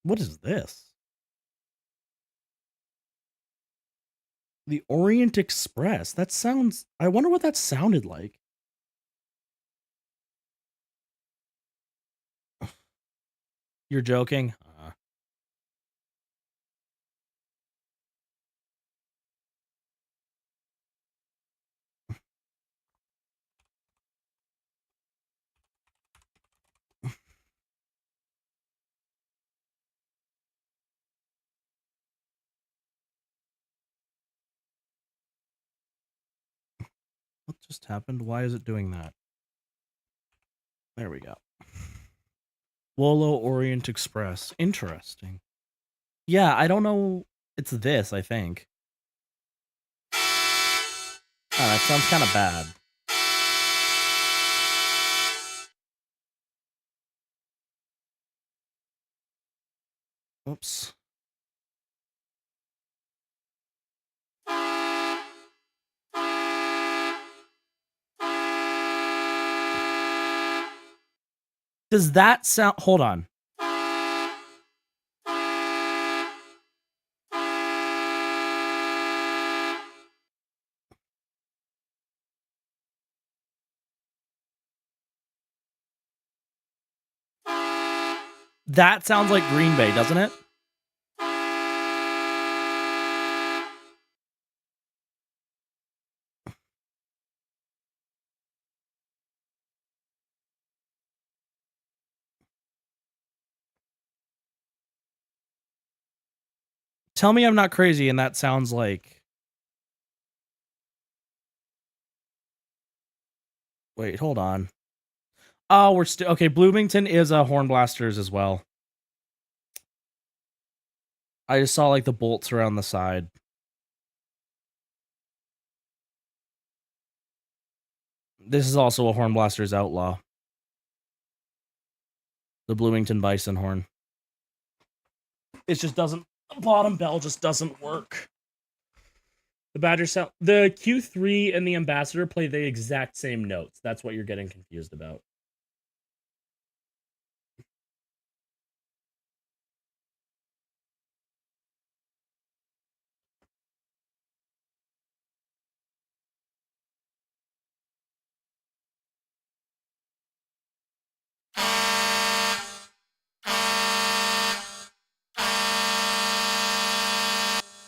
What is this? The Orient Express. That sounds... I wonder what that sounded like. You're joking? What just happened? Why is it doing that? There we go. Wolo Orient Express. Interesting. Yeah, I don't know. It's this, I think. Oh, that sounds kind of bad. Oops. Does that sound... Hold on. That sounds like Green Bay, doesn't it? Tell me I'm not crazy and that sounds like... Wait, hold on. Oh, we're still... Okay, Bloomington is a Hornblasters as well. I just saw, like, the bolts around the side. This is also a Hornblasters Outlaw. The Bloomington Bison horn. It just doesn't... Bottom bell just doesn't work. The Badger sound... The Q3 and the Ambassador play the exact same notes. That's what you're getting confused about.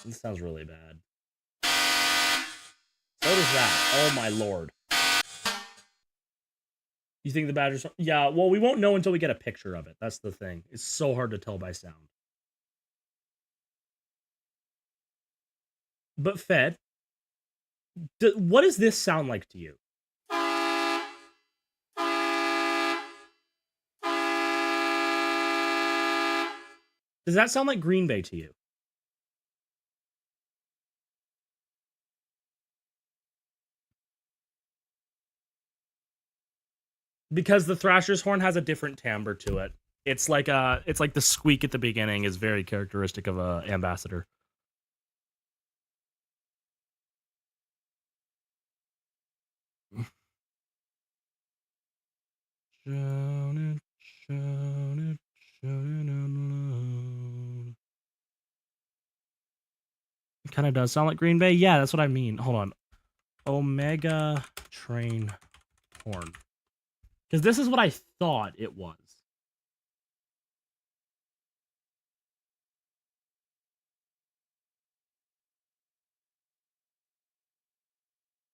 This sounds really bad. So does that. Oh my lord. You think the Badgers... Yeah, well, we won't know until we get a picture of it. That's the thing. It's so hard to tell by sound. But Fed, what does this sound like to you? Does that sound like Green Bay to you? Because the Thrasher's horn has a different timbre to it. It's like the squeak at the beginning is very characteristic of a Ambassador. It kind of does sound like Green Bay. Yeah, that's what I mean. Hold on. Omega Train horn. Because this is what I thought it was.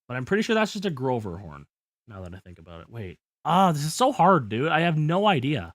But I'm pretty sure that's just a Grover horn. Now that I think about it. Wait. This is so hard, dude. I have no idea.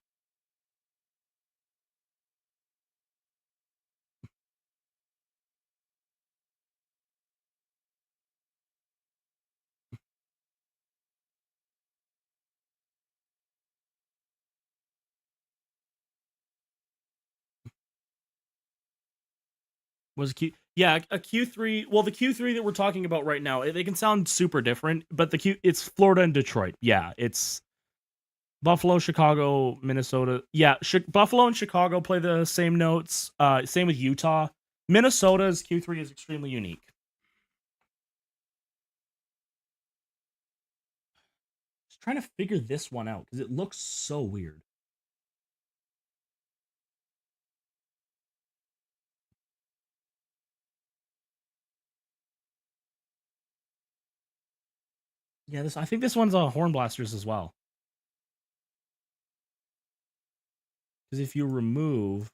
Was Q... Yeah, a Q3... Well, the Q3 that we're talking about right now, they can sound super different, but it's Florida and Detroit. Yeah, it's Buffalo, Chicago, Minnesota. Yeah, Buffalo and Chicago play the same notes. Same with Utah. Minnesota's Q3 is extremely unique. Just trying to figure this one out because it looks so weird. Yeah, I think this one's a Hornblasters as well. Because if you remove...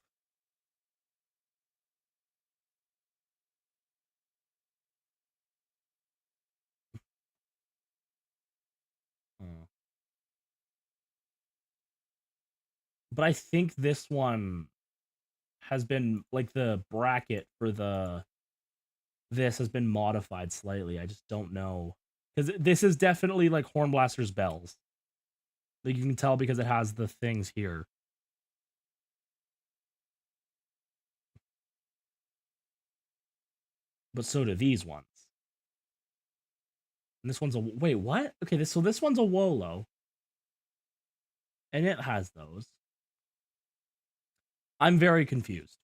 But I think this one has been, like, the bracket for this has been modified slightly. I just don't know. Because this is definitely, like, Hornblaster's bells. Like, you can tell because it has the things here. But so do these ones. And this one's a... Wait, what? Okay, so this one's a Wolo. And it has those. I'm very confused.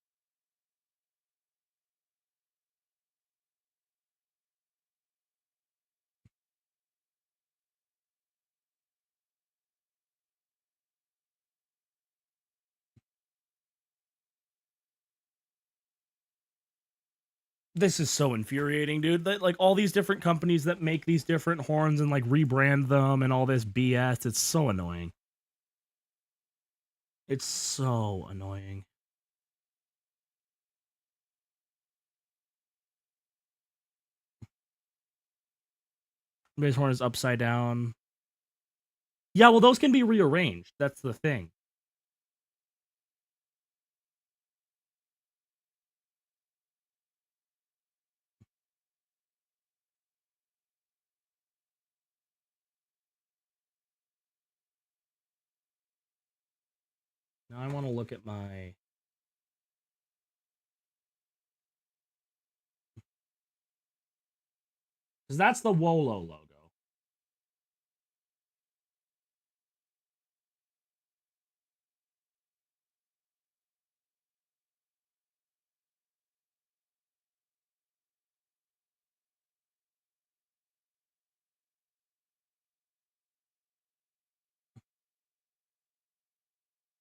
This is so infuriating, dude. That, like, all these different companies that make these different horns and, like, rebrand them and all this BS. It's so annoying. It's so annoying. Base horn is upside down. Yeah, well, those can be rearranged. That's the thing. Now I want to look at my... Because that's the Wolo logo.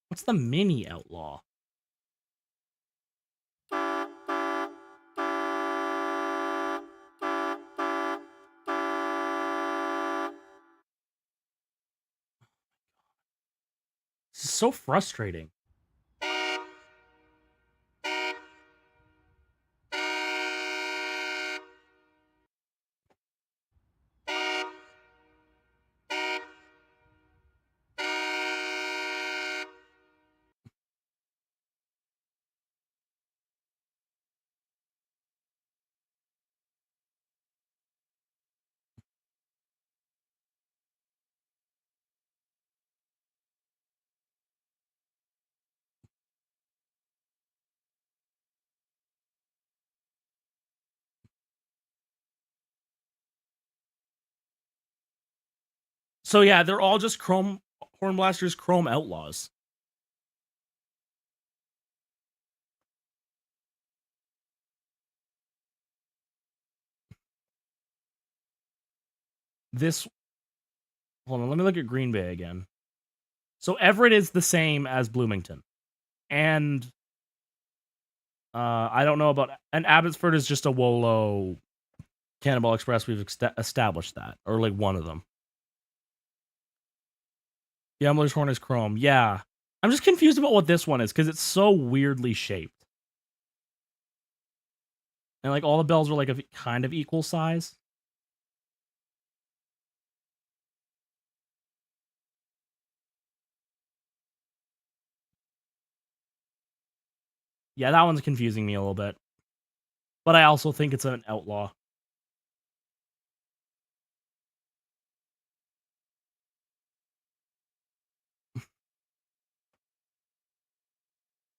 What's the mini outlaw? This is so frustrating. So yeah, they're all just Chrome Hornblasters, Chrome Outlaws. This... Hold on, let me look at Green Bay again. So Everett is the same as Bloomington. And I don't know about... And Abbotsford is just a Wolo Cannonball Express. We've established that. Or like one of them. Yumler's Horn is Chrome. Yeah. I'm just confused about what this one is because it's so weirdly shaped. And like all the bells are like a kind of equal size. Yeah, that one's confusing me a little bit. But I also think it's an outlaw.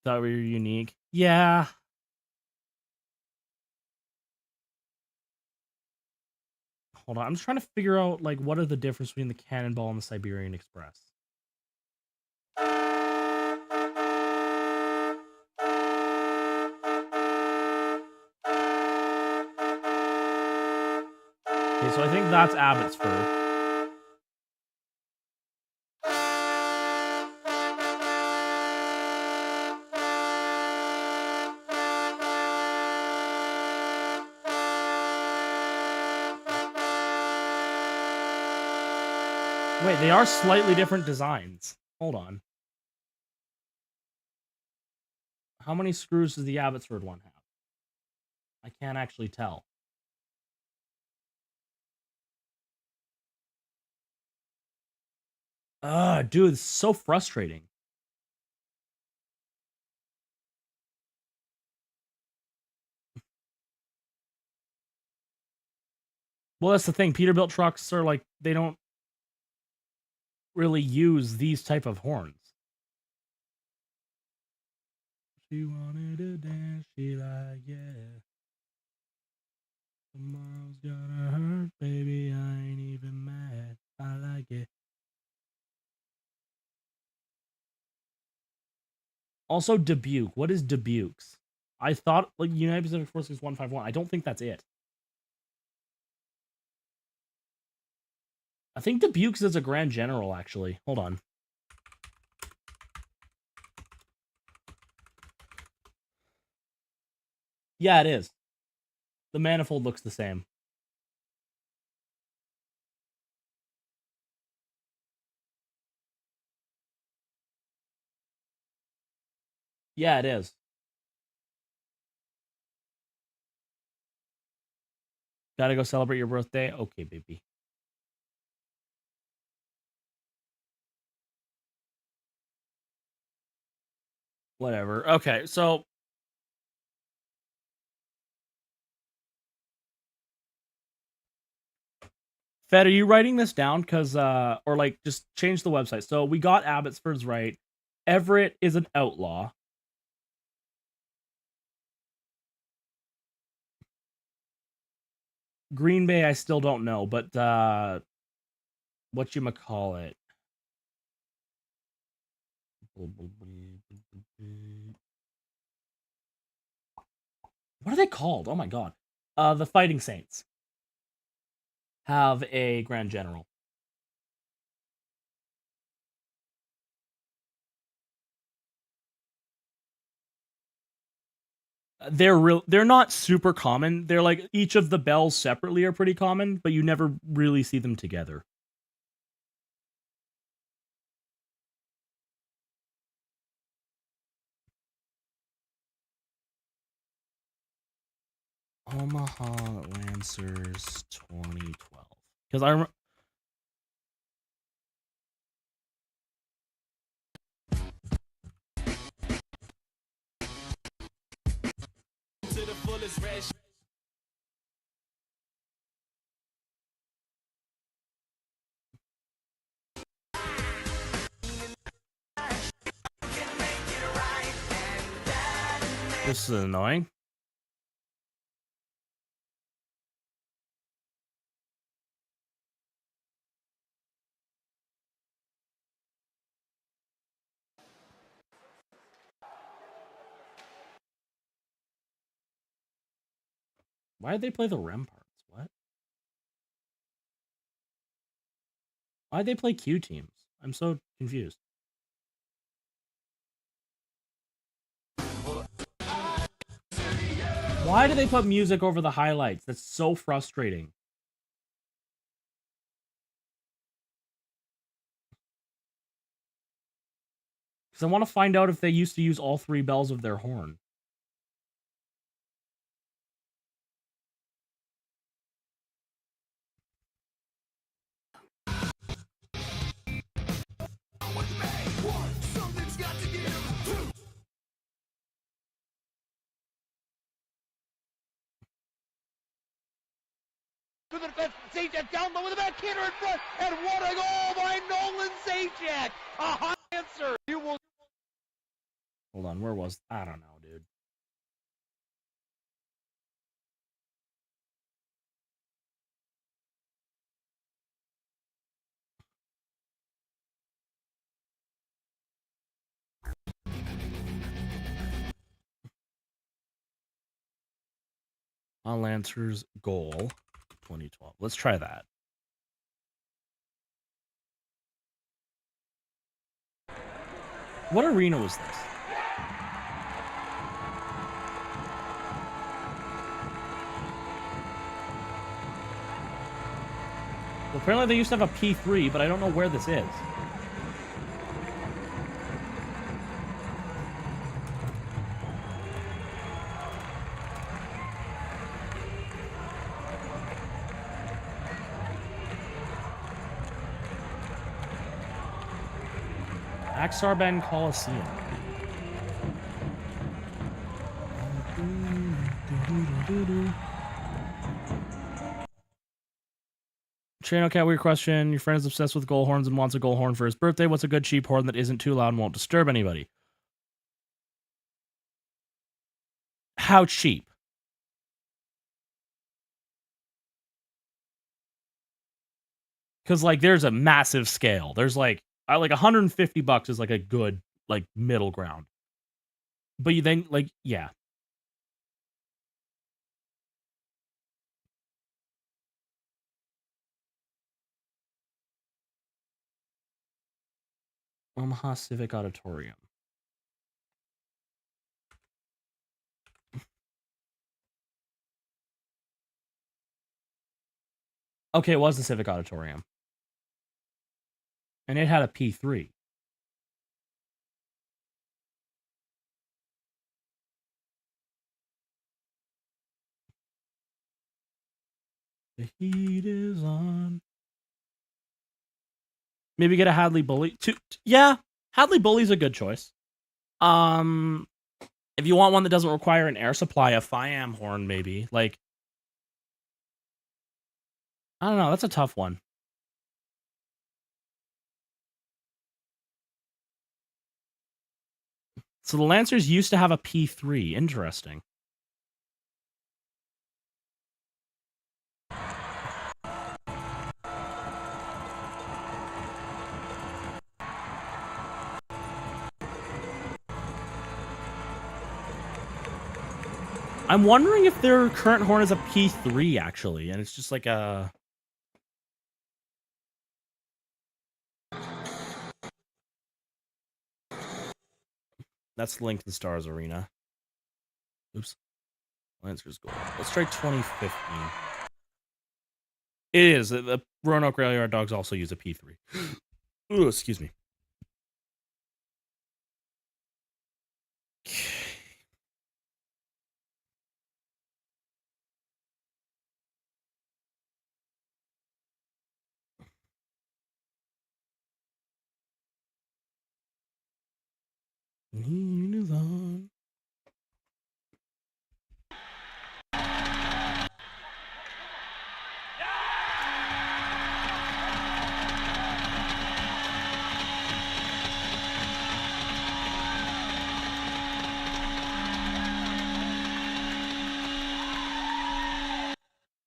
Thought we were unique. Yeah. Hold on. I'm just trying to figure out like what are the difference between the Cannonball and the Siberian Express. Okay, so I think that's Abbotsford. Wait, they are slightly different designs. Hold on. How many screws does the Abbotsford one have? I can't actually tell. Dude, it's so frustrating. Well, that's the thing. Peterbilt trucks are like, they don't really use these type of horns. She wanted to dance, she like, yeah. Tomorrow's gonna hurt, baby, I ain't even mad. I like it. Also, Dubuque. What is Dubuque's? I thought, like, United Pacific Forces 151. I don't think that's it. I think Dubuque's is a Grand General, actually. Hold on. Yeah, it is. The manifold looks the same. Yeah, it is. Gotta go celebrate your birthday? Okay, baby. Whatever. Okay, so... Fed, are you writing this down? Because, or like, just change the website. So we got Abbotsford's right. Everett is an outlaw. Green Bay, I still don't know, but whatchamacallit? What are they called? Oh my god. The Fighting Saints have a Grand General. They're not super common. They're like each of the bells separately are pretty common, but you never really see them together. Omaha Lancers 2012. Because I remember. This is annoying. Why did they play the Ramparts? What? Why did they play Q teams? I'm so confused. Why do they put music over the highlights? That's so frustrating. Because I want to find out if they used to use all three bells of their horn. To the defense, Zajac down low with a backhander in front, and what a goal by Nolan Zajac! A high answer. You will. Hold on, where was? I don't know, dude. On Lancers goal 2012. Let's try that. What arena was this? Well, apparently they used to have a P3, but I don't know where this is. Axarben Coliseum. Trano Cat, weird question. Your friend is obsessed with goal horns and wants a goal horn for his birthday. What's a good cheap horn that isn't too loud and won't disturb anybody? How cheap? Because like there's a massive scale. There's like $150 is like a good like middle ground. But you then like yeah. Omaha Civic Auditorium. Okay, it was the Civic Auditorium. And it had a P3. The heat is on. Maybe get a Hadley Bully. Yeah, Hadley Bully's a good choice. If you want one that doesn't require an air supply, a Fiam horn maybe. Like, I don't know. That's a tough one. So the Lancers used to have a P3. Interesting. I'm wondering if their current horn is a P3 actually, and it's just like a. That's Lincoln Stars Arena. Oops. Lancers goal. Let's try 2015. It is. The Roanoke Railyard Dogs also use a P3. Ooh, excuse me.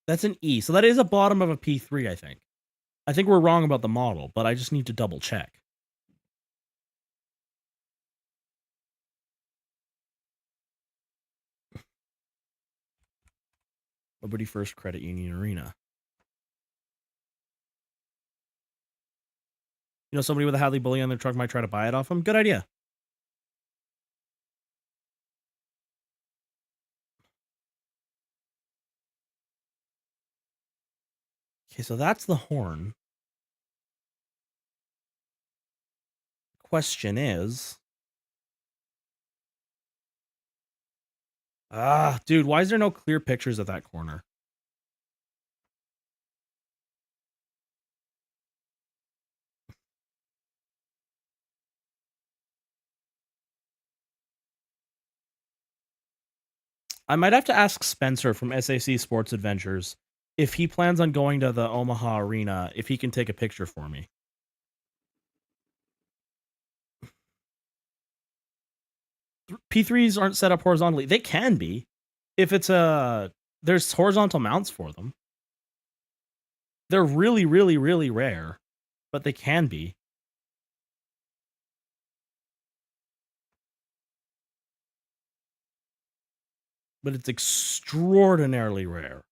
That's an E. So that is a bottom of a P3, I think. I think we're wrong about the model, but I just need to double check. Liberty First Credit Union Arena. You know, somebody with a Hadley Bully on their truck might try to buy it off them. Good idea. Okay, so that's the horn. Question is... dude, why is there no clear pictures of that corner? I might have to ask Spencer from SAC Sports Adventures if he plans on going to the Omaha Arena, if he can take a picture for me. P3s aren't set up horizontally. They can be. If it's there's horizontal mounts for them. They're really, really, really rare, but they can be. But it's extraordinarily rare.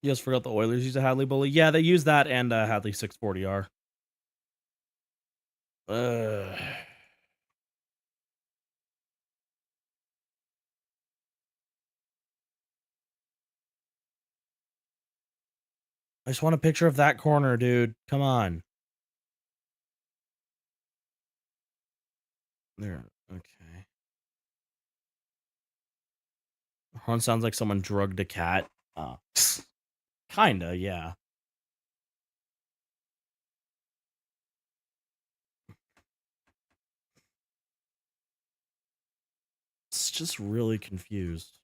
You just forgot the Oilers use a Hadley Bully. Yeah, they use that and a Hadley 640R. I just want a picture of that corner, dude. Come on. There. Okay. Horn sounds like someone drugged a cat. Kinda, yeah. It's just really confused.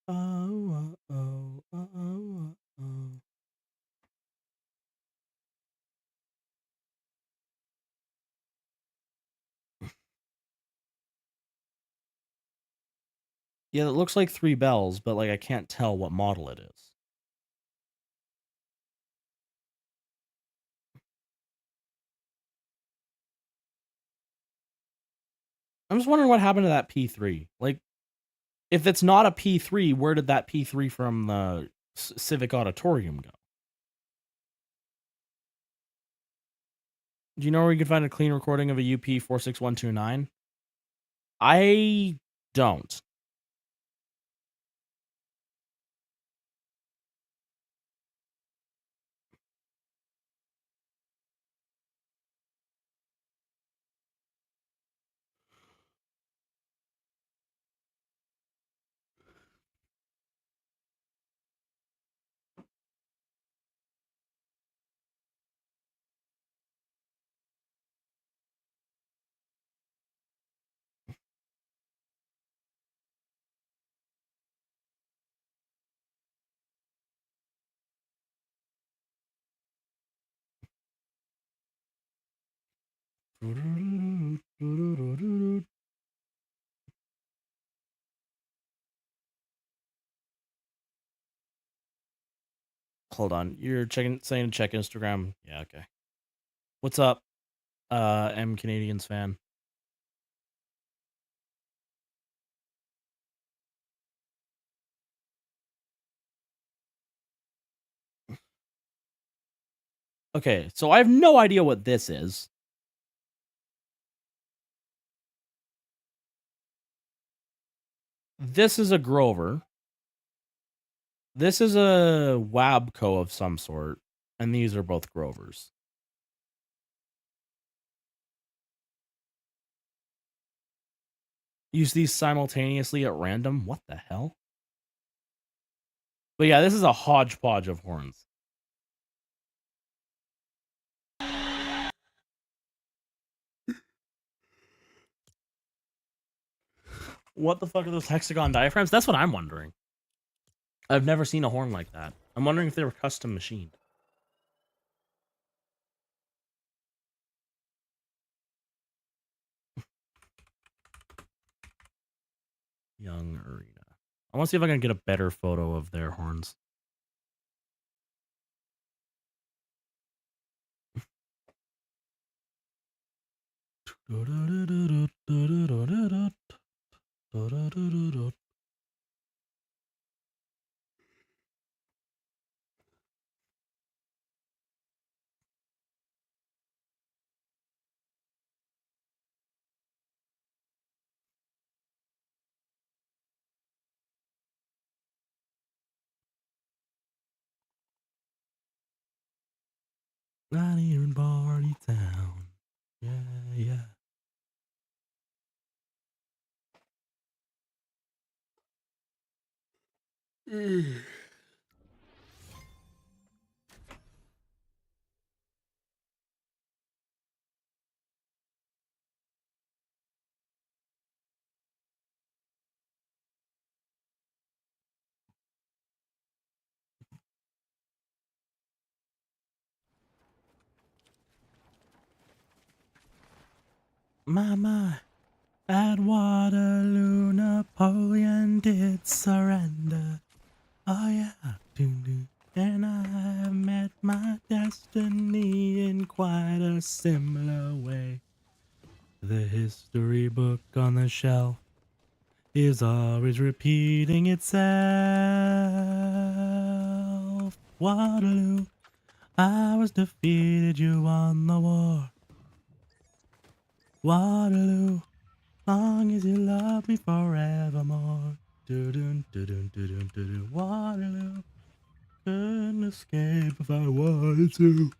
Oh, oh, oh, oh, oh. Yeah, it looks like 3 bells, but like I can't tell what model it is. I'm just wondering what happened to that P3. Like, if it's not a P3, where did that P3 from the Civic Auditorium go? Do you know where you can find a clean recording of a UP 46129? I don't. Hold on. You're saying to check Instagram. Yeah, okay. What's up, M Canadians fan? Okay, so I have no idea what this is. This is a Grover. This is a Wabco of some sort, and these are both Grovers. Use these simultaneously at random? What the hell? But yeah, this is a hodgepodge of horns. What the fuck are those hexagon diaphragms? That's what I'm wondering. I've never seen a horn like that. I'm wondering if they were custom machined. Young Arena. I want to see if I can get a better photo of their horns. Not even Party Town. Yeah, yeah. Mama, at Waterloo, Napoleon did surrender. Oh yeah, and I met my destiny in quite a similar way. The history book on the shelf is always repeating itself. Waterloo, I was defeated, you won the war. Waterloo, long as you love me forevermore. Waterloo, couldn't escape if I wanted to.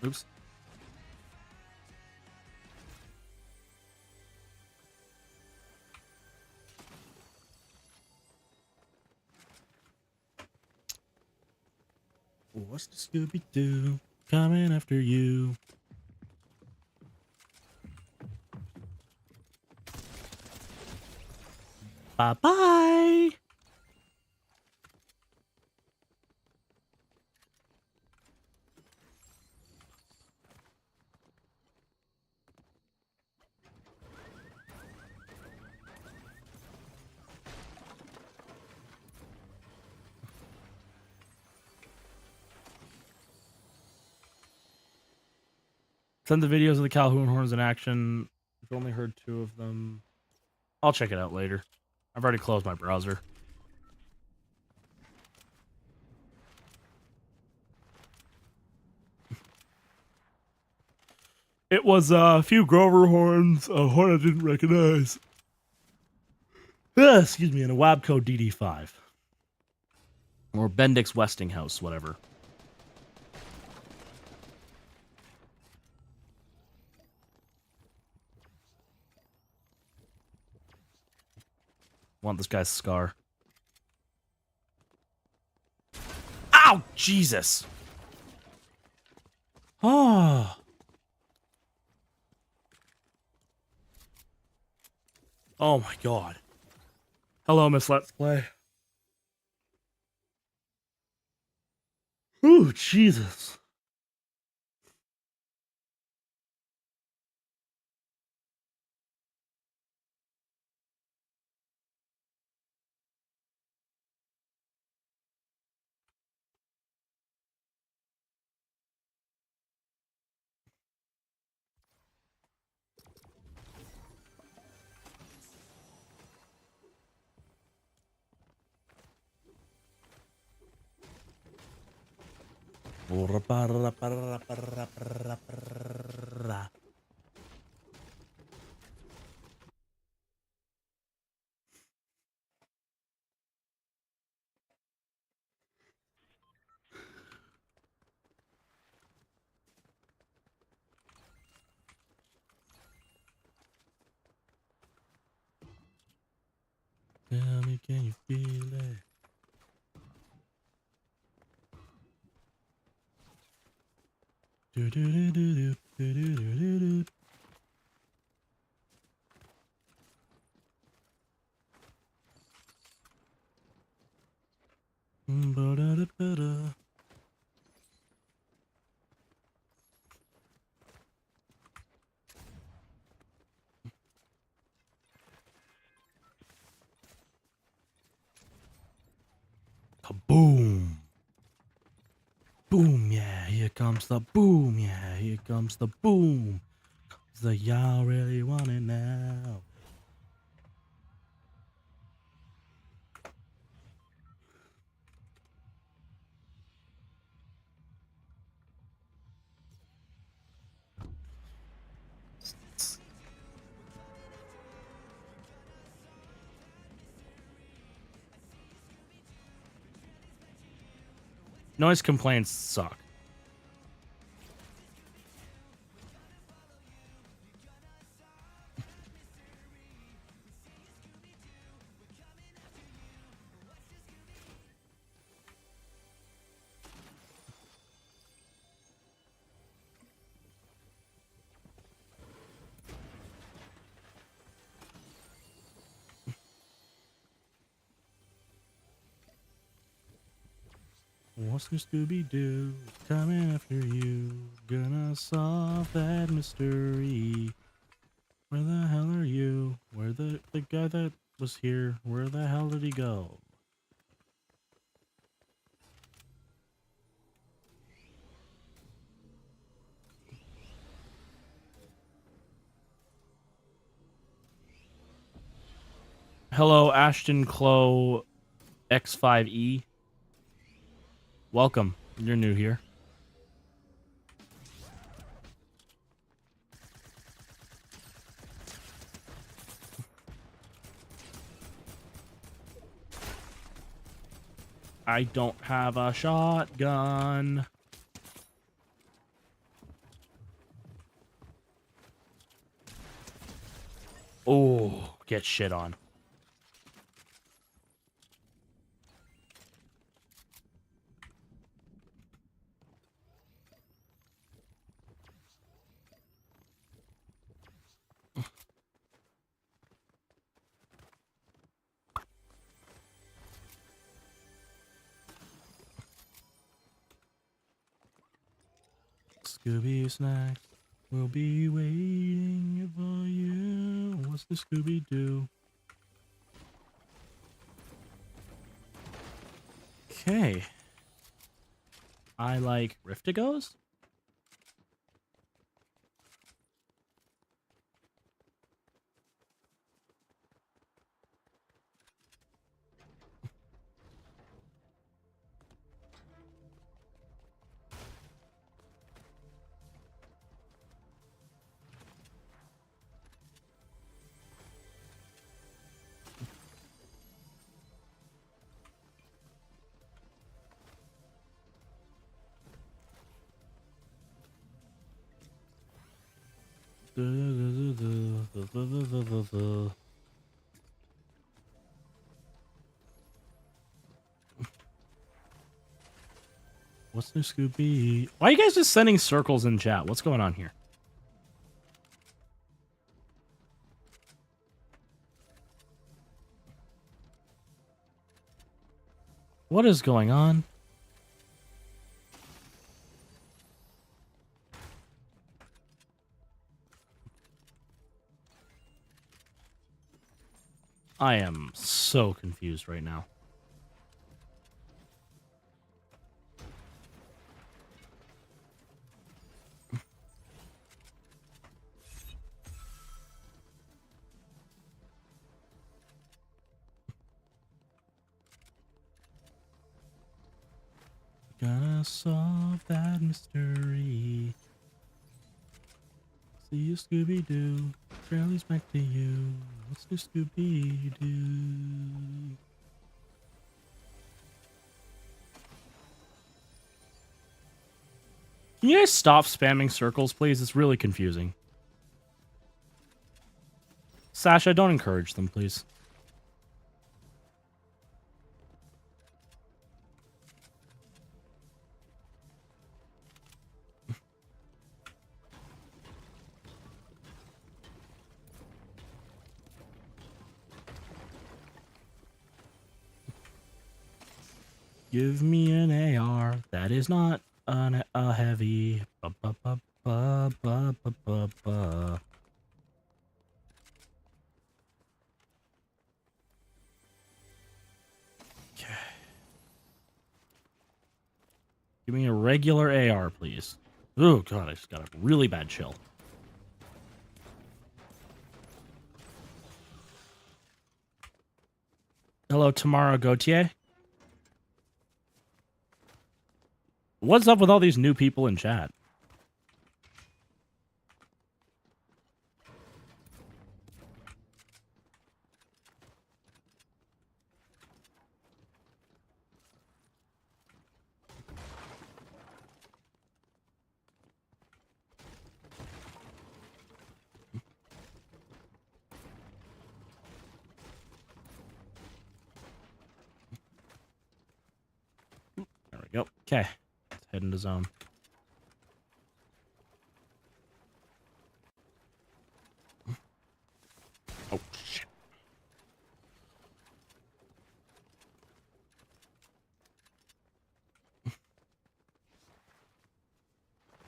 Oops. What's the Scooby-Doo coming after you? Bye-bye! Send the videos of the Calhoun horns in action. I've only heard 2 of them. I'll check it out later. I've already closed my browser. It was a few Grover horns, a horn I didn't recognize. Excuse me, and a Wabco DD5. Or Bendix Westinghouse, whatever. want this guy's scar. Ow! Jesus! Oh. Oh my god. Hello, Miss Let's Play. Ooh, Jesus. Tell me, can you feel it? Do do do do do do do do do. Ba-da-da-ba-da. Kaboom! Boom, yeah, here comes the boom, yeah, here comes the boom. The y'all really want it now. Noise complaints suck. What's the Scooby-Doo coming after you? Gonna solve that mystery. Where the hell are you? Where the guy that was here? Where the hell did he go? Hello, Ashton Clow X5E. Welcome. You're new here. I don't have a shotgun. Oh, get shit on. Scooby Snacks will be waiting for you. What's the Scooby-Doo? Okay. I like Riftigos? What's new, Scooby? Why are you guys just sending circles in chat? What's going on here? What is going on? I am so confused right now. Gotta solve that mystery. See you, Scooby-Doo. Rallies back to you. What's new, Scooby-Doo? Can you guys stop spamming circles, please? It's really confusing. Sasha, don't encourage them, please. Give me an AR that is not a heavy. Ba, ba, ba, ba, ba, ba, ba, ba. Okay. Give me a regular AR, please. Oh god, I just got a really bad chill. Hello, Tamara Gautier. What's up with all these new people in chat? There we go. Okay. Let's head into zone. Oh, shit.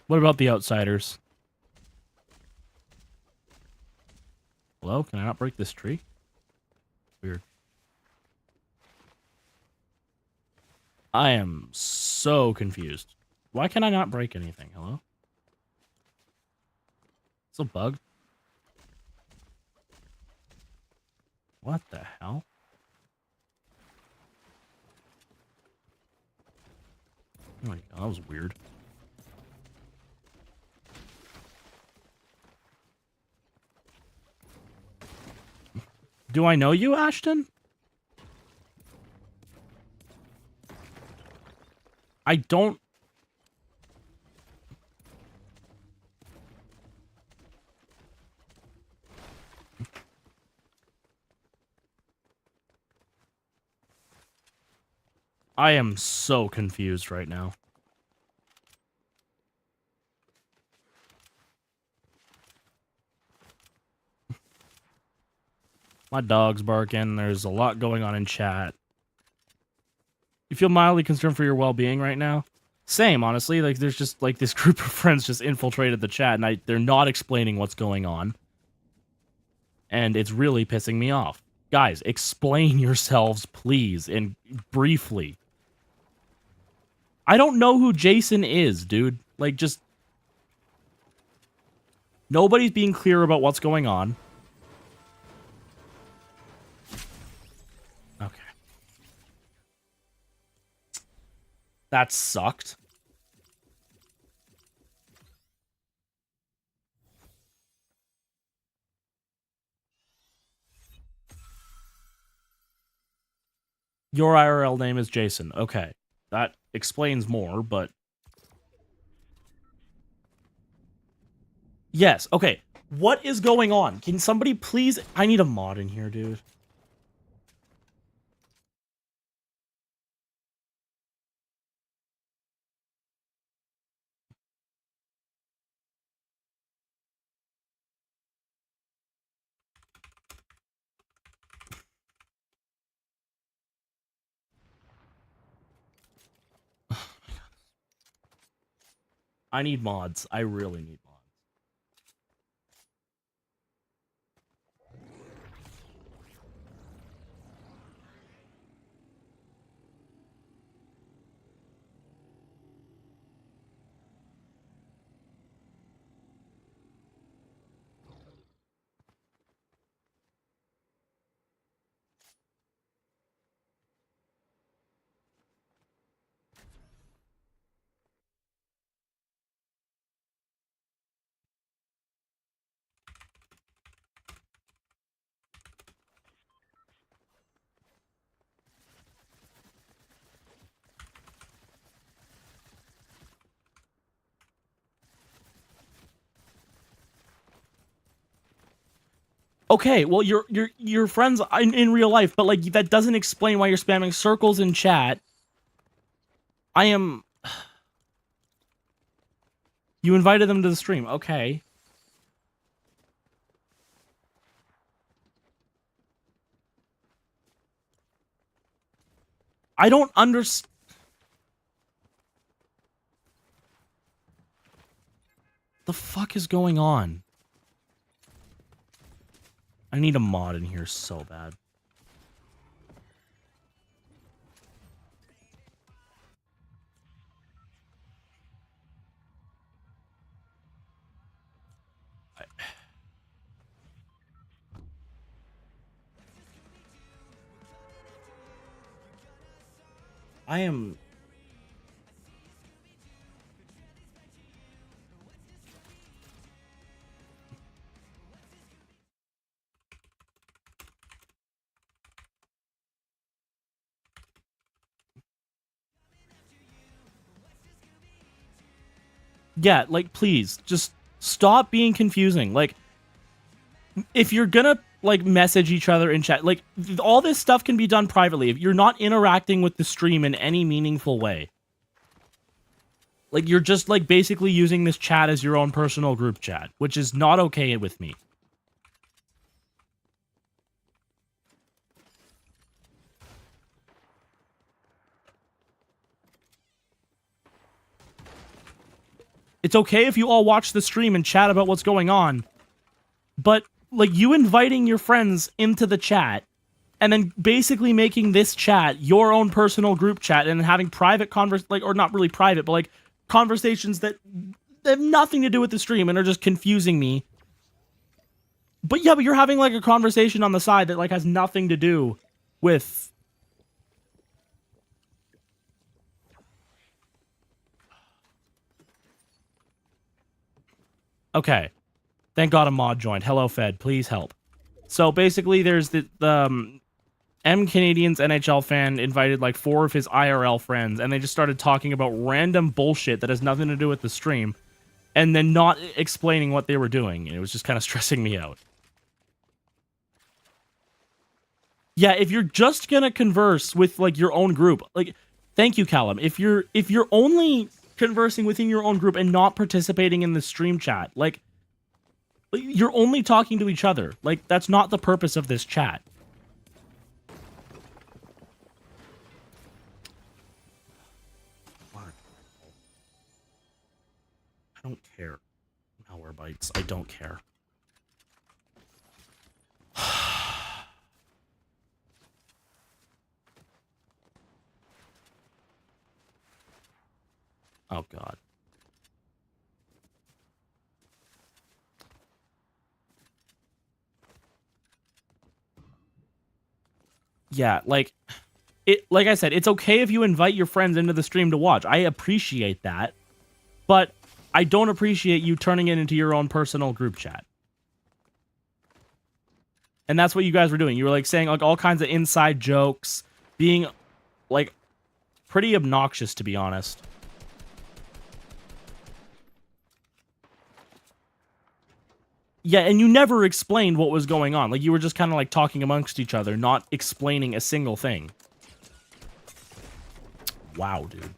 What about the outsiders? Hello? Can I not break this tree? Weird. I am so confused. Why can I not break anything? Hello? It's a bug. What the hell? Oh my god, that was weird. Do I know you, Ashton? I don't... I am so confused right now. My dog's barking. There's a lot going on in chat. You feel mildly concerned for your well-being right now? Same, honestly. Like, there's just, like, this group of friends just infiltrated the chat, and they're not explaining what's going on. And it's really pissing me off. Guys, explain yourselves, please, and briefly. I don't know who Jason is, dude. Like, just... Nobody's being clear about what's going on. Okay. That sucked. Your IRL name is Jason. Okay. That explains more, but... Yes, okay. What is going on? Can somebody please... I need a mod in here, dude. I need mods. I really need mods. Okay, well you're friends in real life, but like that doesn't explain why you're spamming circles in chat. I am. You invited them to the stream. Okay. I don't understand. The fuck is going on? I need a mod in here so bad. I am. Yeah, like please, just stop being confusing. Like, if you're gonna like message each other in chat, like all this stuff can be done privately if you're not interacting with the stream in any meaningful way. Like you're just like basically using this chat as your own personal group chat, which is not okay with me. It's okay if you all watch the stream and chat about what's going on, but like you inviting your friends into the chat and then basically making this chat your own personal group chat and having private or not really private, but like conversations that have nothing to do with the stream and are just confusing me. But yeah, but you're having like a conversation on the side that like has nothing to do with. Okay. Thank God a mod joined. Hello, Fed. Please help. So basically, there's the M Canadians NHL fan invited like 4 of his IRL friends, and they just started talking about random bullshit that has nothing to do with the stream, and then not explaining what they were doing. And it was just kind of stressing me out. Yeah, if you're just gonna converse with like your own group, like, thank you, Callum. If you're only conversing within your own group and not participating in the stream chat, like, you're only talking to each other. Like, that's not the purpose of this chat. I don't care. Malwarebytes. I don't care. Oh, God. Yeah, like I said, it's okay if you invite your friends into the stream to watch. I appreciate that. But I don't appreciate you turning it into your own personal group chat. And that's what you guys were doing. You were like saying like all kinds of inside jokes, being like pretty obnoxious, to be honest. Yeah, and you never explained what was going on. Like, you were just kind of like talking amongst each other, not explaining a single thing. Wow, dude.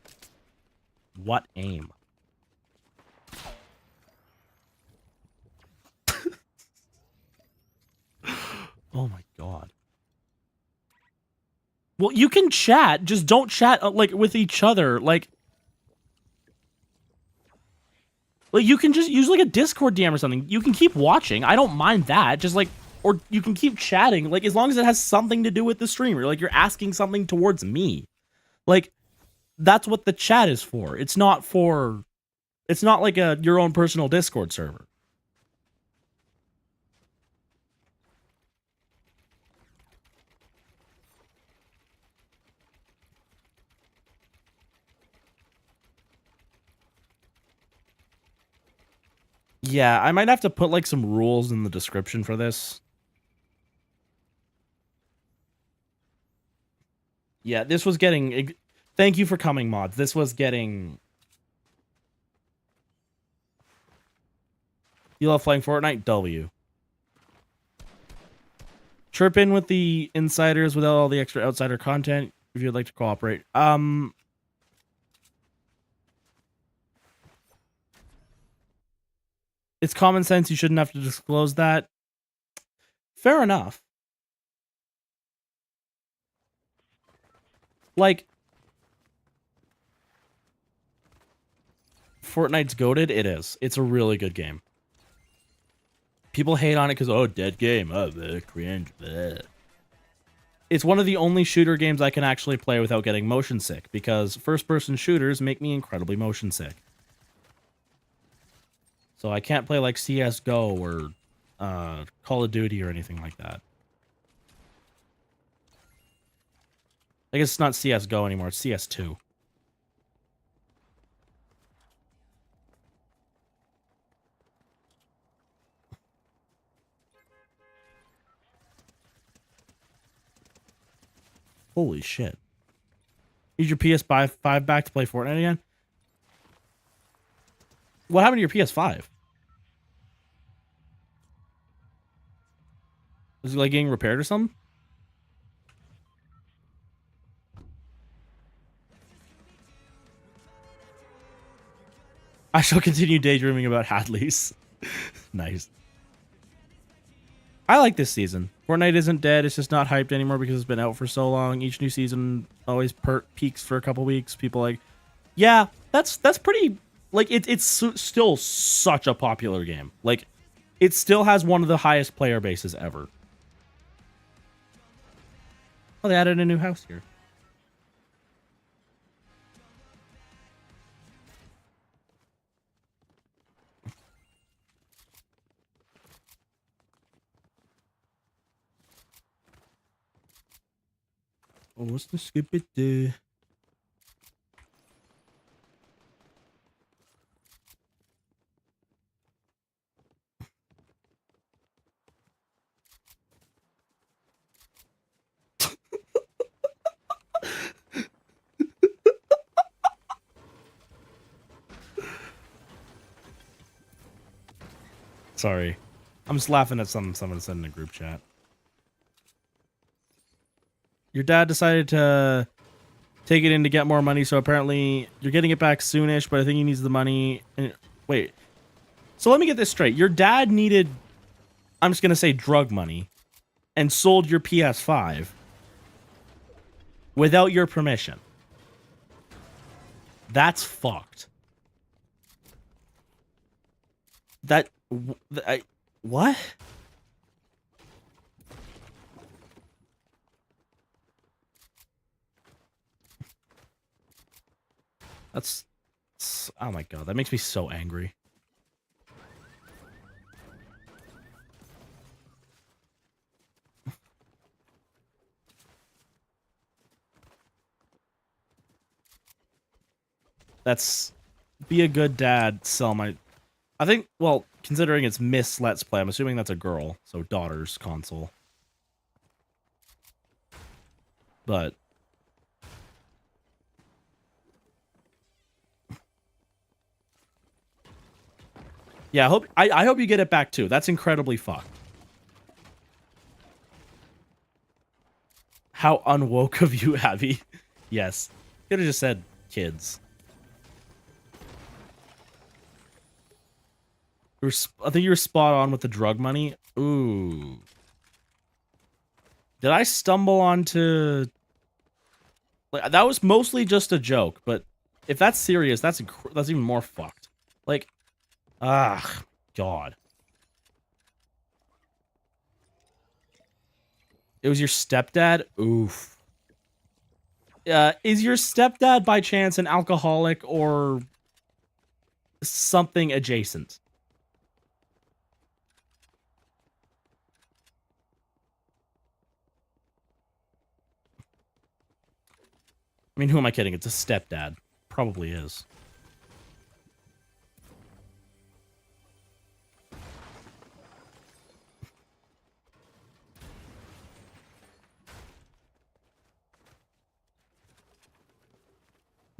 What aim? Oh my God. Well, you can chat, just don't chat like with each other. Like, Like, you can just use like a Discord DM or something. You can keep watching. I don't mind that. Just like, or you can keep chatting. Like, as long as it has something to do with the streamer. Like, you're asking something towards me. Like, that's what the chat is for. It's not like your own personal Discord server. Yeah, I might have to put like some rules in the description for this. Yeah, this was getting... Thank you for coming, mods. This was getting... You love playing Fortnite? W. Chirp in with the insiders without all the extra outsider content if you'd like to cooperate. It's common sense. You shouldn't have to disclose that. Fair enough. Like, Fortnite's goated. It is. It's a really good game. People hate on it because, oh, dead game. Oh, cringe. Bleh. It's one of the only shooter games I can actually play without getting motion sick, because first-person shooters make me incredibly motion sick. So I can't play like CSGO or Call of Duty or anything like that. I guess it's not CSGO anymore, it's CS2. Holy shit. Use your PS5 back to play Fortnite again? What happened to your PS5? Was it like getting repaired or something? I shall continue daydreaming about Hadley's. Nice. I like this season. Fortnite isn't dead. It's just not hyped anymore because it's been out for so long. Each new season always peaks for a couple weeks. People like, yeah, that's pretty. Like it's still such a popular game. Like it still has one of the highest player bases ever. Oh, they added a new house here. Oh, what's the stupid Sorry. I'm just laughing at something someone said in a group chat. Your dad decided to take it in to get more money, so apparently you're getting it back soonish, but I think he needs the money. Wait. So let me get this straight. Your dad needed, I'm just going to say drug money, and sold your PS5 without your permission. That's fucked. What? That's... Oh my god, that makes me so angry. That's... Be a good dad, sell my... I think, well, considering it's Miss Let's Play, I'm assuming that's a girl, so daughter's console. But... Yeah, I hope you get it back too. That's incredibly fucked. How unwoke of you, Abby. Yes. Could have just said kids. I think you were spot on with the drug money. Ooh. Did I stumble onto... Like, that was mostly just a joke, but if that's serious, that's even more fucked. Like, Ah, God. It was your stepdad? Oof. Is your stepdad by chance an alcoholic or something adjacent? I mean, who am I kidding? It's a stepdad. Probably is.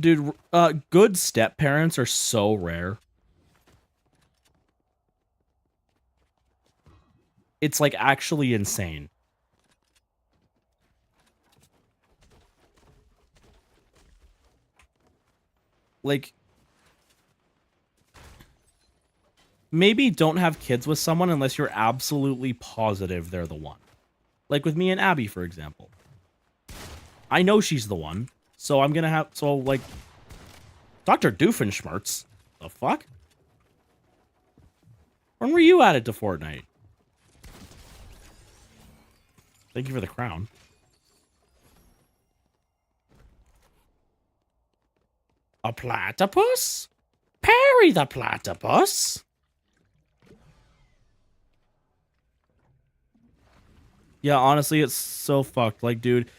Dude, good step parents are so rare. It's like actually insane. Like, maybe don't have kids with someone unless you're absolutely positive they're the one. Like with me and Abby, for example. I know she's the one, so I'm gonna have, so like, Dr. Doofenshmirtz, the fuck? When were you added to Fortnite? Thank you for the crown. A platypus? Perry the platypus? Yeah, honestly, it's so fucked. Like, dude.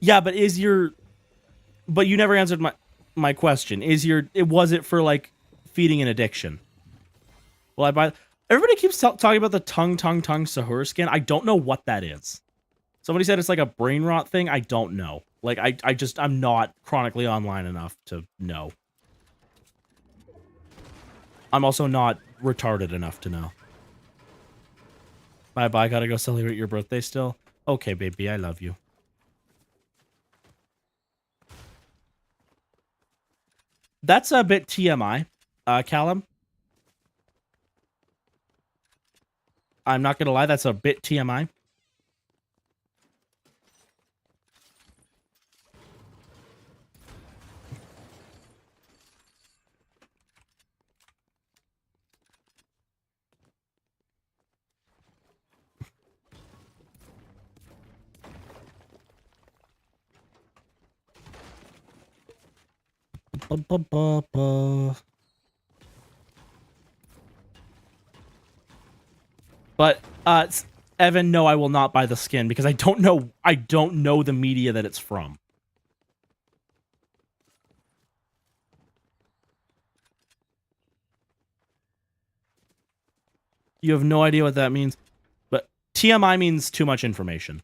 Yeah, but is your... But you never answered my question. Is your... Was it for, like, feeding an addiction? Well, I buy... Everybody keeps talking about the tongue Sahur skin. I don't know what that is. Somebody said it's like a brain rot thing. I don't know. Like, I'm not chronically online enough to know. I'm also not retarded enough to know. Bye-bye, gotta go celebrate your birthday still. Okay, baby, I love you. That's a bit TMI, Callum. I'm not gonna lie, that's a bit TMI. But Evan, no, I will not buy the skin because I don't know the media that it's from. You have no idea what that means. But TMI means too much information.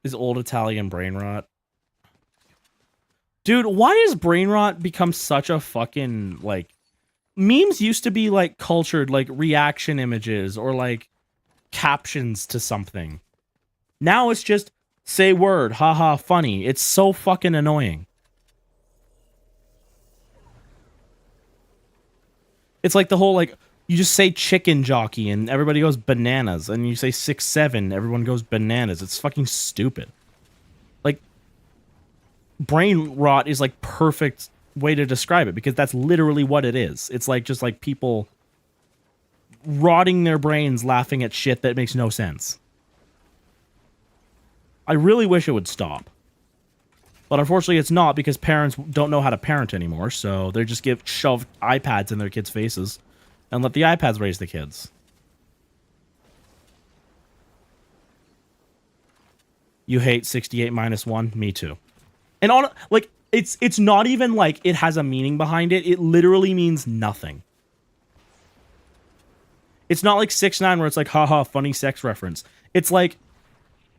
Is old Italian brain rot? Dude, why has brain rot become such a fucking, like... Memes used to be, like, cultured, like, reaction images or, like, captions to something. Now it's just, say word, haha, funny. It's so fucking annoying. It's like the whole, like, you just say chicken jockey and everybody goes bananas. And you say 6'7", everyone goes bananas. It's fucking stupid. Like, brain rot is, like, perfect way to describe it because that's literally what it is. It's like, just like people rotting their brains laughing at shit that makes no sense. I really wish it would stop. But unfortunately it's not because parents don't know how to parent anymore, so they just shove iPads in their kids' faces and let the iPads raise the kids. You hate 68 minus 1? Me too. And on, like, it's not even like it has a meaning behind it. It literally means nothing. It's not like 6'9" where it's like, haha, funny sex reference. It's like,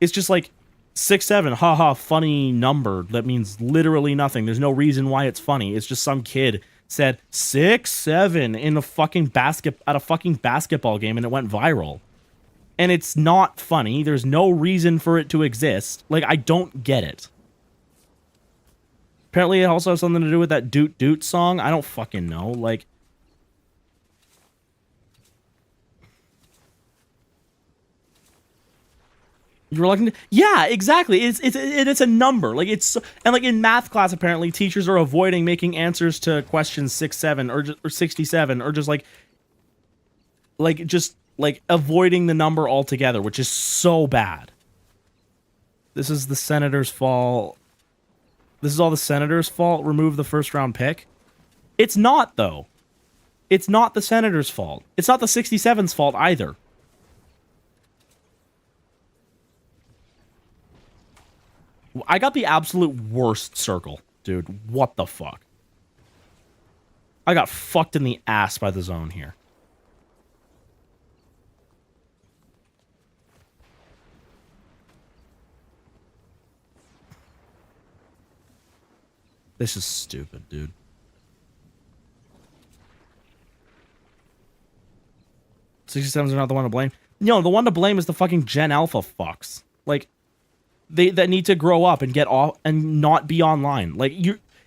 it's just like 6'7", haha, funny number that means literally nothing. There's no reason why it's funny. It's just some kid said 6'7" in a fucking at a fucking basketball game and it went viral. And it's not funny. There's no reason for it to exist. Like, I don't get it. Apparently it also has something to do with that Doot Doot song. I don't fucking know. Like, You're reluctant. Yeah, exactly. It's a number. Like it's and like in math class, apparently teachers are avoiding making answers to questions 6-7 or 67 or just avoiding the number altogether, which is so bad. This is the Senators' fault. This is all the Senators' fault. Remove the first round pick. It's not though. It's not the Senators' fault. It's not the 67's fault either. I got the absolute worst circle, dude. What the fuck? I got fucked in the ass by the zone here. This is stupid, dude. 67s are not the one to blame. No, the one to blame is the fucking Gen Alpha fucks. Like, they that need to grow up and get off and not be online. Like,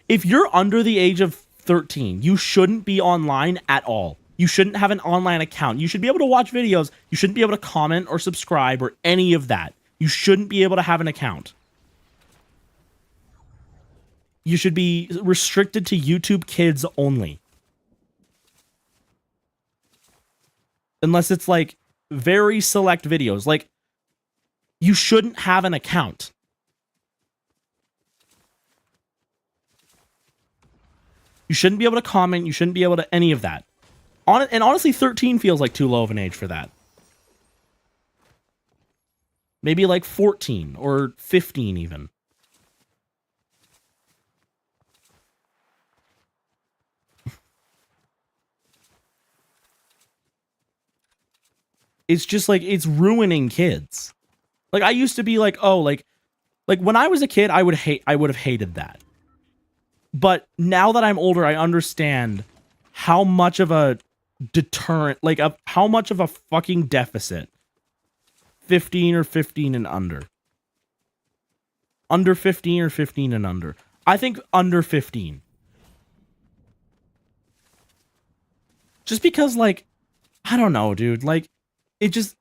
if you're under the age of 13, you shouldn't be online at all. You shouldn't have an online account. You should be able to watch videos. You shouldn't be able to comment or subscribe or any of that. You shouldn't be able to have an account. You should be restricted to YouTube Kids only. Unless it's like very select videos. Like, you shouldn't have an account. You shouldn't be able to comment. You shouldn't be able to any of that. And honestly, 13 feels like too low of an age for that. Maybe like 14 or 15 even. It's just like, it's ruining kids. Like, I used to be like, oh, like when I was a kid, I would have hated that. But now that I'm older, I understand how much of a deterrent, like how much of a fucking deficit 15 or 15 and under. Under 15 or 15 and under. I think under 15. Just because, like, I don't know, dude. Like, it just...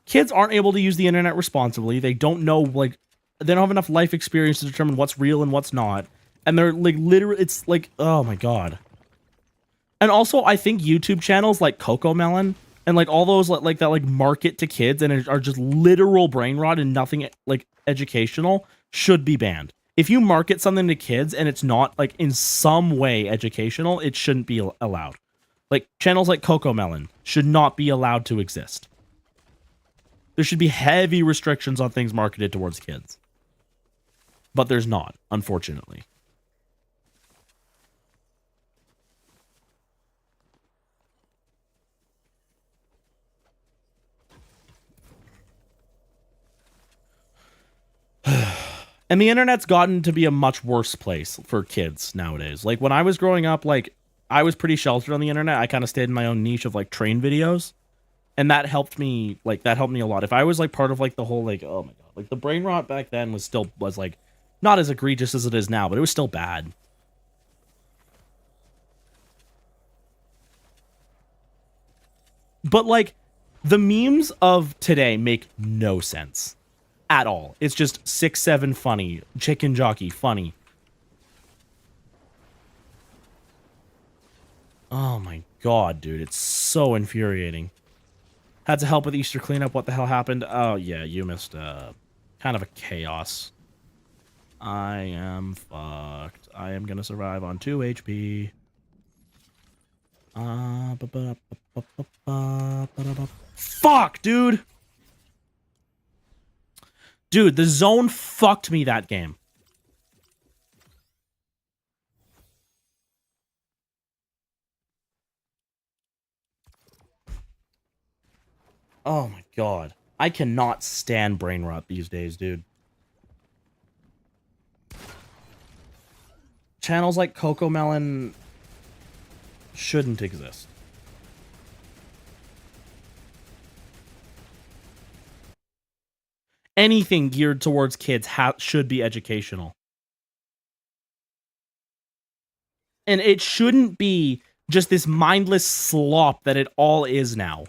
Kids aren't able to use the internet responsibly. They don't know, like... They don't have enough life experience to determine what's real and what's not. And they're, like, literally... It's, like... Oh, my God. And also, I think YouTube channels like CoComelon and, like, all those, like that, like, market to kids and are just literal brain rot and nothing, like, educational should be banned. If you market something to kids and it's not, like, in some way educational, it shouldn't be allowed. Like, channels like CoComelon should not be allowed to exist. There should be heavy restrictions on things marketed towards kids. But there's not, unfortunately. And the internet's gotten to be a much worse place for kids nowadays. Like, when I was growing up, like, I was pretty sheltered on the internet. I kind of stayed in my own niche of, like, train videos. And that helped me, like, that helped me a lot. If I was, like, part of, like, the whole, like, oh my God. Like, the brain rot back then was, like, not as egregious as it is now, but it was still bad. But, like, the memes of today make no sense. At all. It's just 6-7 funny. Chicken jockey funny. Oh my God, dude. It's so infuriating. Had to help with Easter cleanup. What the hell happened? Oh, yeah. You missed kind of a chaos. I am fucked. I am going to survive on 2 HP. Fuck, dude. Dude, the zone fucked me that game. Oh my God. I cannot stand brain rot these days, dude. Channels like CoComelon shouldn't exist. Anything geared towards kids should be educational. And it shouldn't be just this mindless slop that it all is now.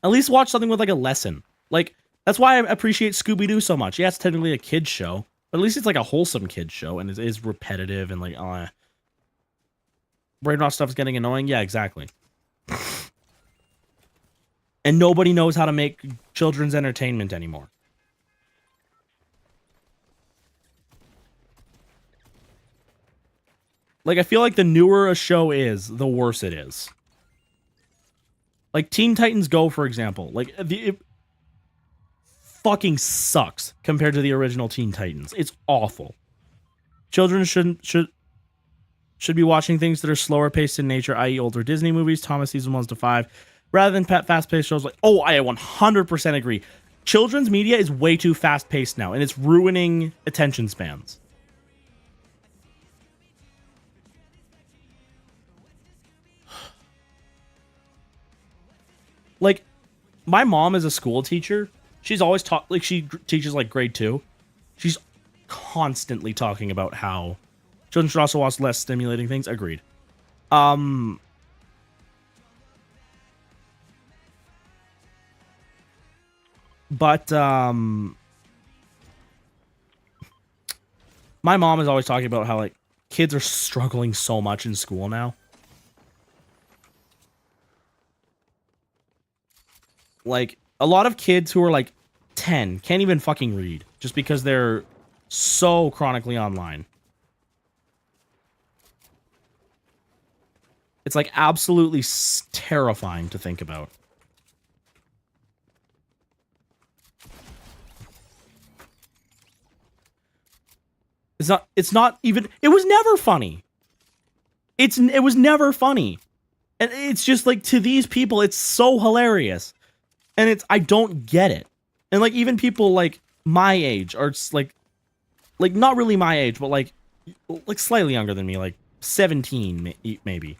At least watch something with like a lesson. Like that's why I appreciate Scooby-Doo so much. Yeah, it's technically a kid's show, but at least it's like a wholesome kid's show and it is repetitive and like brain rot stuff is getting annoying. Yeah, exactly. And nobody knows how to make children's entertainment anymore. Like, I feel like the newer a show is, the worse it is. Like, Teen Titans Go, for example. Like, it fucking sucks compared to the original Teen Titans. It's awful. Children should be watching things that are slower paced in nature, i.e. older Disney movies, Thomas season 1 to 5, rather than fast-paced shows like, oh, I 100% agree. Children's media is way too fast-paced now, and it's ruining attention spans. Like, my mom is a school teacher. She's always like, she teaches like grade 2. She's constantly talking about how children should also watch less stimulating things. Agreed. But my mom is always talking about how like kids are struggling so much in school now. Like, a lot of kids who are like 10 can't even fucking read just because they're so chronically online. It's like absolutely terrifying to think about. It's not even, it was never funny. It was never funny. And it's just like, to these people, it's so hilarious. And I don't get it. And like, even people like my age are like not really my age, but like slightly younger than me, like 17 maybe,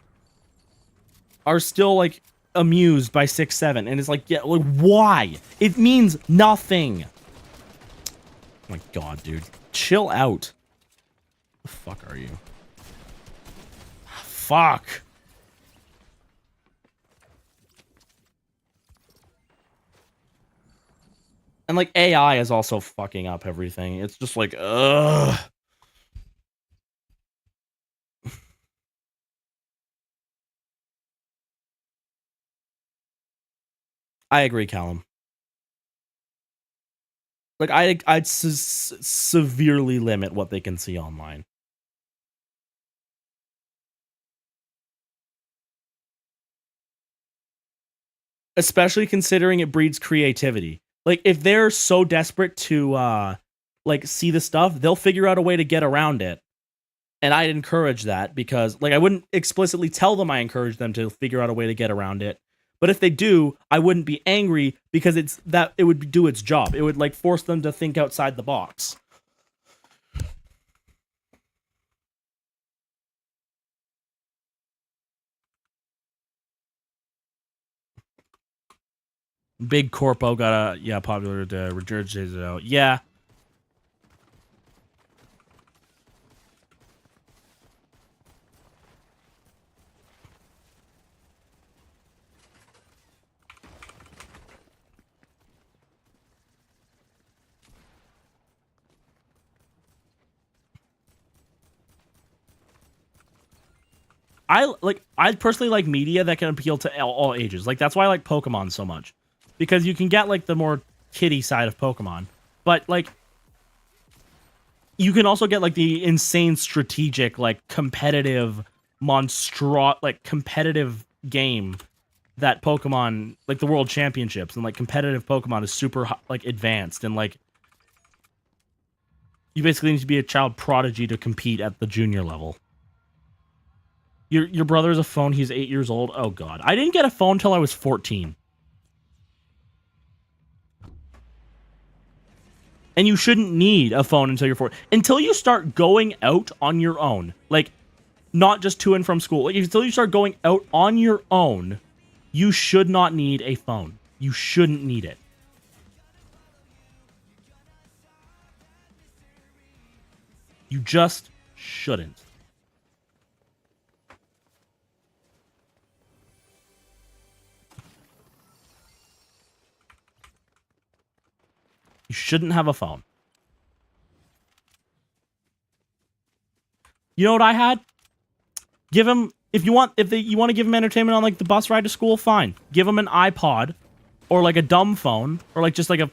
are still like amused by 6-7. And it's like, yeah, like, why? It means nothing. Oh my god, dude. Chill out. The fuck are you? Fuck. And like AI is also fucking up everything. It's just like, ugh. I agree, Callum. Like, I'd severely limit what they can see online. Especially considering it breeds creativity. Like, if they're so desperate to like see the stuff, they'll figure out a way to get around it. And I'd encourage that, because like, I wouldn't explicitly tell them I encourage them to figure out a way to get around it. But if they do, I wouldn't be angry, because it would do its job. It would like force them to think outside the box. Big Corpo got a popular to regurgitate it out. Yeah. I personally like media that can appeal to all ages. Like, that's why I like Pokemon so much, because you can get like the more kiddie side of Pokemon, but like you can also get like the insane strategic, like competitive competitive game that Pokemon, like the World Championships, and like competitive Pokemon is super like advanced, and like you basically need to be a child prodigy to compete at the junior level. Your brother has a phone. He's 8 years old. Oh god, I didn't get a phone till I was 14. And you shouldn't need a phone until you're 4. Until you start going out on your own, like not just to and from school. Like, until you start going out on your own, you should not need a phone. You shouldn't need it. You just shouldn't. You shouldn't have a phone. You know what I had? Give him, if you want to give him entertainment on like the bus ride to school, fine. Give him an iPod or like a dumb phone or like just like a,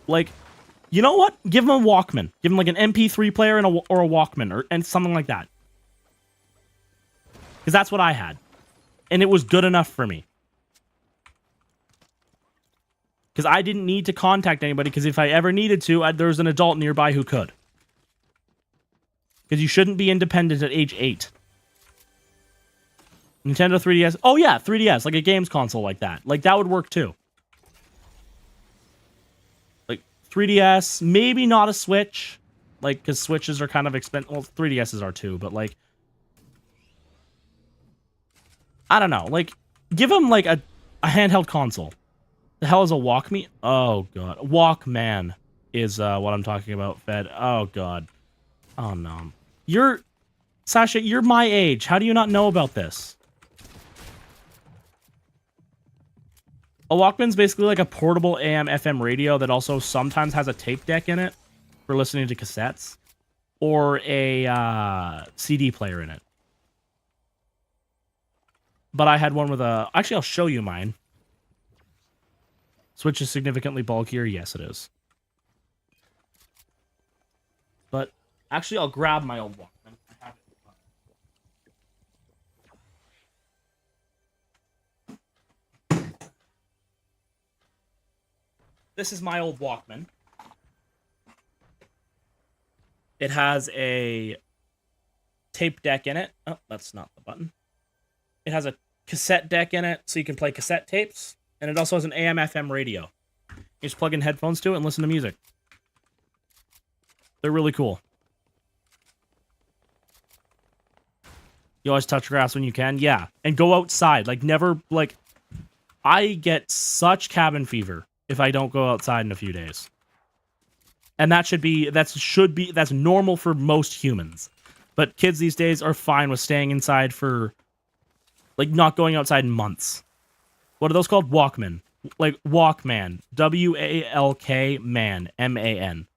like, you know what? Give him a Walkman. Give him like an MP3 player and or a Walkman and something like that. Because that's what I had. And it was good enough for me. Because I didn't need to contact anybody, because if I ever needed to, there was an adult nearby who could. Because you shouldn't be independent at age 8. Nintendo 3DS. Oh yeah, 3DS, like a games console like that. Like that would work too. Like 3DS, maybe not a Switch. Like, because Switches are kind of expensive. Well, 3DSs are too, but like, I don't know. Like, give him like a handheld console. The hell is a Walkme? Oh god, Walkman is what I'm talking about. Fed. Oh god. Oh no. Sasha, you're my age. How do you not know about this? A Walkman's basically like a portable AM FM radio that also sometimes has a tape deck in it for listening to cassettes, or a CD player in it. But I had one with a... Actually, I'll show you mine. Switch is significantly bulkier. Yes, it is. But actually, I'll grab my old Walkman. This is my old Walkman. It has a tape deck in it. Oh, that's not the button. It has a cassette deck in it, so you can play cassette tapes. And it also has an AM/FM radio. You just plug in headphones to it and listen to music. They're really cool. You always touch grass when you can? Yeah. And go outside. Like, never, like... I get such cabin fever if I don't go outside in a few days. And that's normal for most humans. But kids these days are fine with staying inside for, like, not going outside in months. What are those called? Walkman. Like, Walkman. W-A-L-K, man. M-A-N.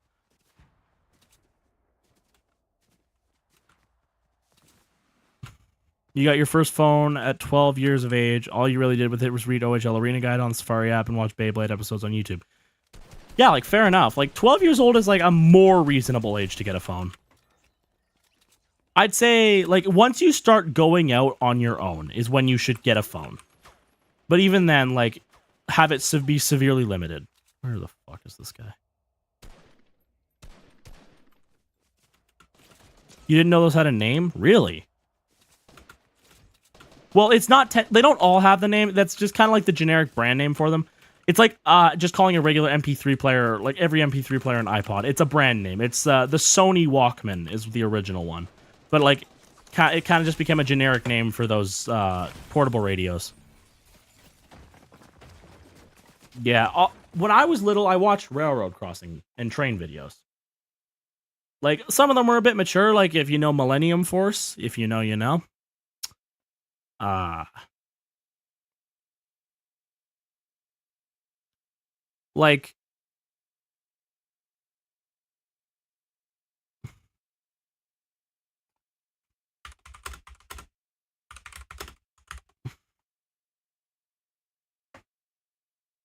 You got your first phone at 12 years of age. All you really did with it was read OHL Arena Guide on the Safari app and watch Beyblade episodes on YouTube. Yeah, like, fair enough. Like, 12 years old is, like, a more reasonable age to get a phone. I'd say, like, once you start going out on your own is when you should get a phone. But even then, like, have it be severely limited. Where the fuck is this guy? You didn't know those had a name? Really? Well, it's not... they don't all have the name. That's just kind of like the generic brand name for them. It's like just calling a regular MP3 player, like every MP3 player an iPod. It's a brand name. It's the Sony Walkman is the original one. But, like, it kind of just became a generic name for those portable radios. Yeah, when I was little, I watched railroad crossing and train videos. Like, some of them were a bit mature, like if you know Millennium Force, if you know, you know. Like,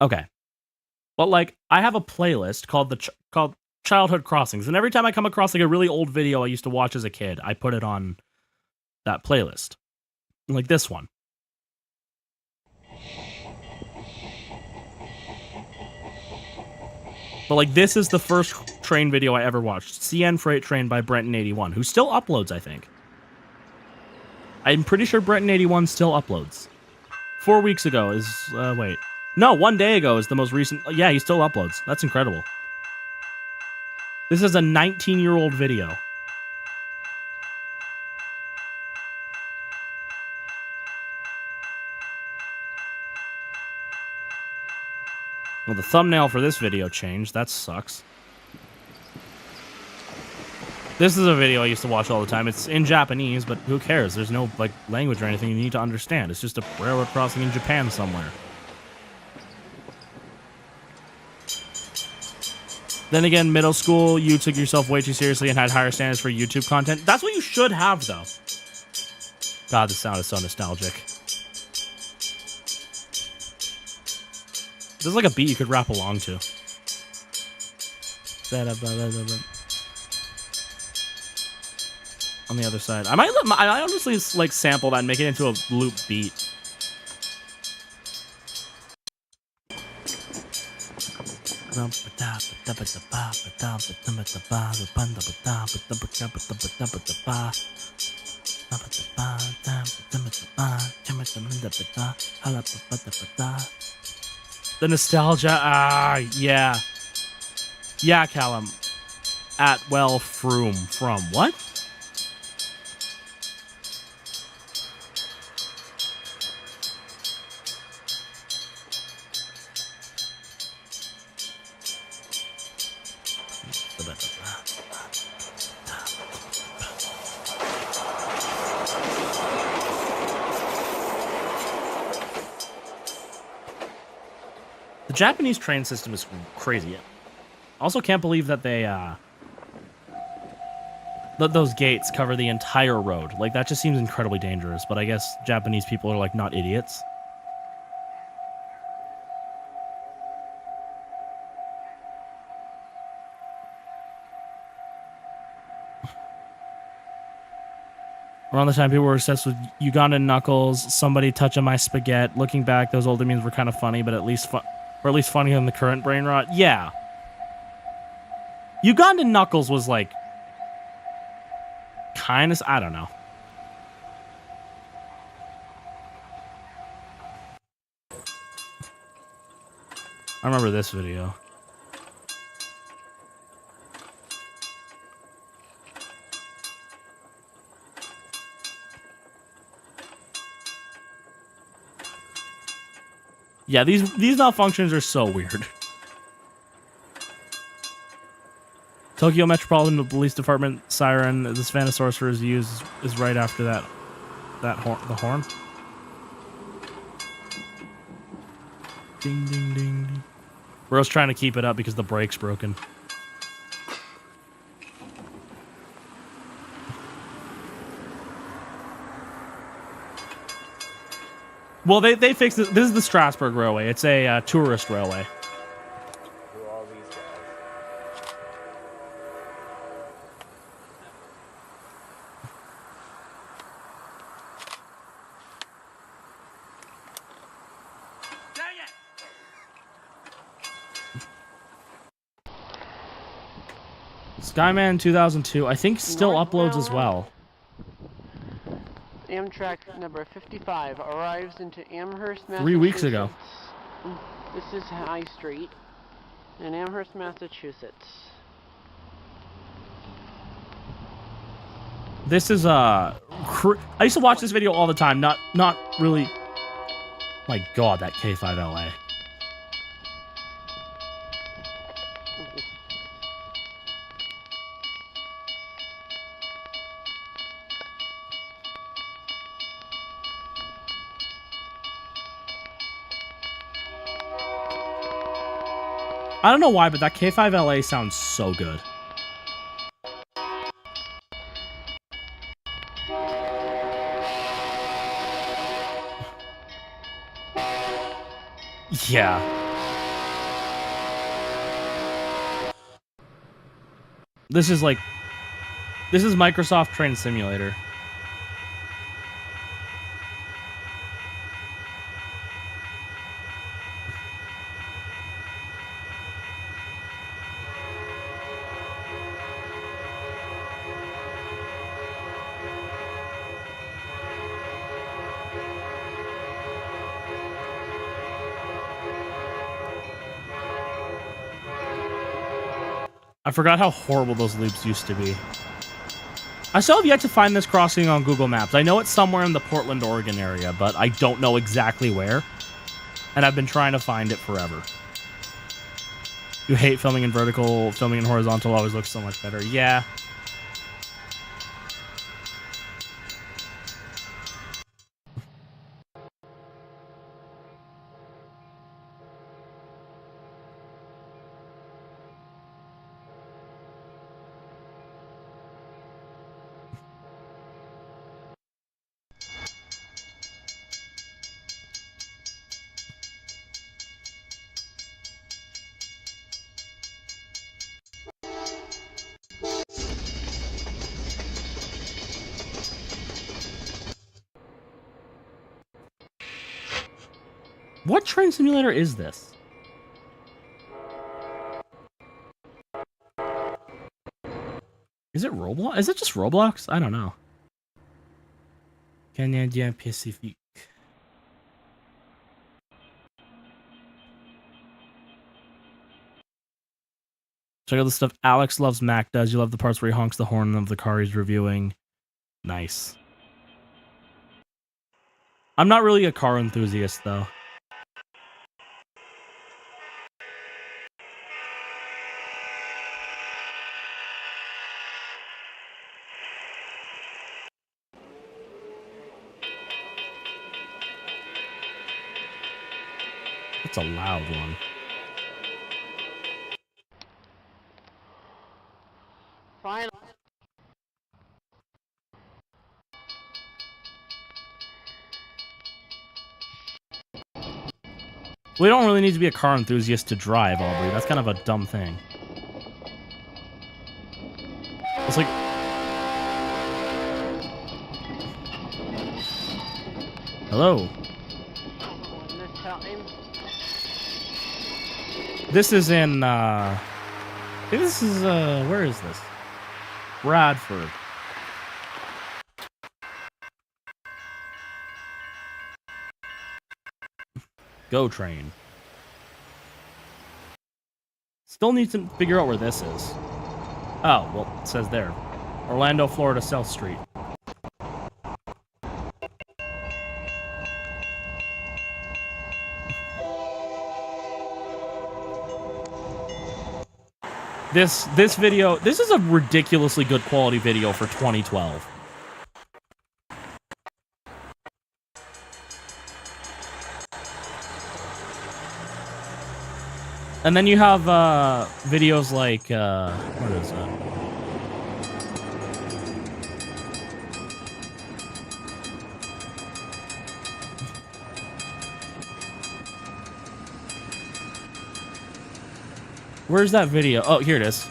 okay. But, like, I have a playlist called called Childhood Crossings, and every time I come across, like, a really old video I used to watch as a kid, I put it on that playlist. Like this one. But, like, this is the first train video I ever watched. CN Freight Train by Brenton81, who still uploads, I think. I'm pretty sure Brenton81 still uploads. 4 weeks ago is... wait. No, 1 day ago is the most recent... Yeah, he still uploads. That's incredible. This is a 19-year-old video. Well, the thumbnail for this video changed. That sucks. This is a video I used to watch all the time. It's in Japanese, but who cares? There's no, like, language or anything you need to understand. It's just a railroad crossing in Japan somewhere. Then again, middle school, you took yourself way too seriously and had higher standards for YouTube content. That's what you should have, though. God, this sound is so nostalgic. This is like a beat you could rap along to. On the other side, I might honestly like sample that and make it into a loop beat. The nostalgia, yeah. Yeah, Callum. Atwell Froome from what? The Japanese train system is crazy. Also can't believe that they let those gates cover the entire road. Like, that just seems incredibly dangerous, but I guess Japanese people are like not idiots. Around the time people were obsessed with Ugandan knuckles, somebody touching my spaghetti. Looking back, those older memes were kind of funny, but at least funnier than the current brain rot. Yeah. Ugandan knuckles was like kind of, I don't know. I remember this video. Yeah, these malfunctions are so weird. Tokyo Metropolitan Police Department siren. This Vanosaurus is used is right after that horn. The horn. Ding ding ding ding. Bro's trying to keep it up because the brake's broken. Well, they fixed it. This is the Strasbourg Railway. It's a tourist railway. Who are all these guys? Skyman 2002, I think, still uploads as well. Amtrak number 55 arrives into Amherst, Massachusetts. 3 weeks ago. This is High Street in Amherst, Massachusetts. This is I used to watch this video all the time. Not really. My God, that K5LA. I don't know why, but that K5LA sounds so good. Yeah. This is Microsoft Train Simulator. I forgot how horrible those loops used to be. I still have yet to find this crossing on Google Maps. I know it's somewhere in the Portland, Oregon area, but I don't know exactly where. And I've been trying to find it forever. You hate filming in vertical, filming in horizontal always looks so much better. Yeah. What train simulator is this? Is it Roblox? Is it just Roblox? I don't know. Canadien Pacifique. Check out the stuff Alex loves Mac does. You love the parts where he honks the horn of the car he's reviewing. Nice. I'm not really a car enthusiast, though. That's a loud one. Final. We don't really need to be a car enthusiast to drive, Aubrey. That's kind of a dumb thing. It's like... Hello. This time. This is in, I think this is, where is this? Bradford. Go train. Still need to figure out where this is. Oh, well, it says there. Orlando, Florida, South Street. This video, this is a ridiculously good quality video for 2012. And then you have videos like what is that? Where's that video? Oh, here it is.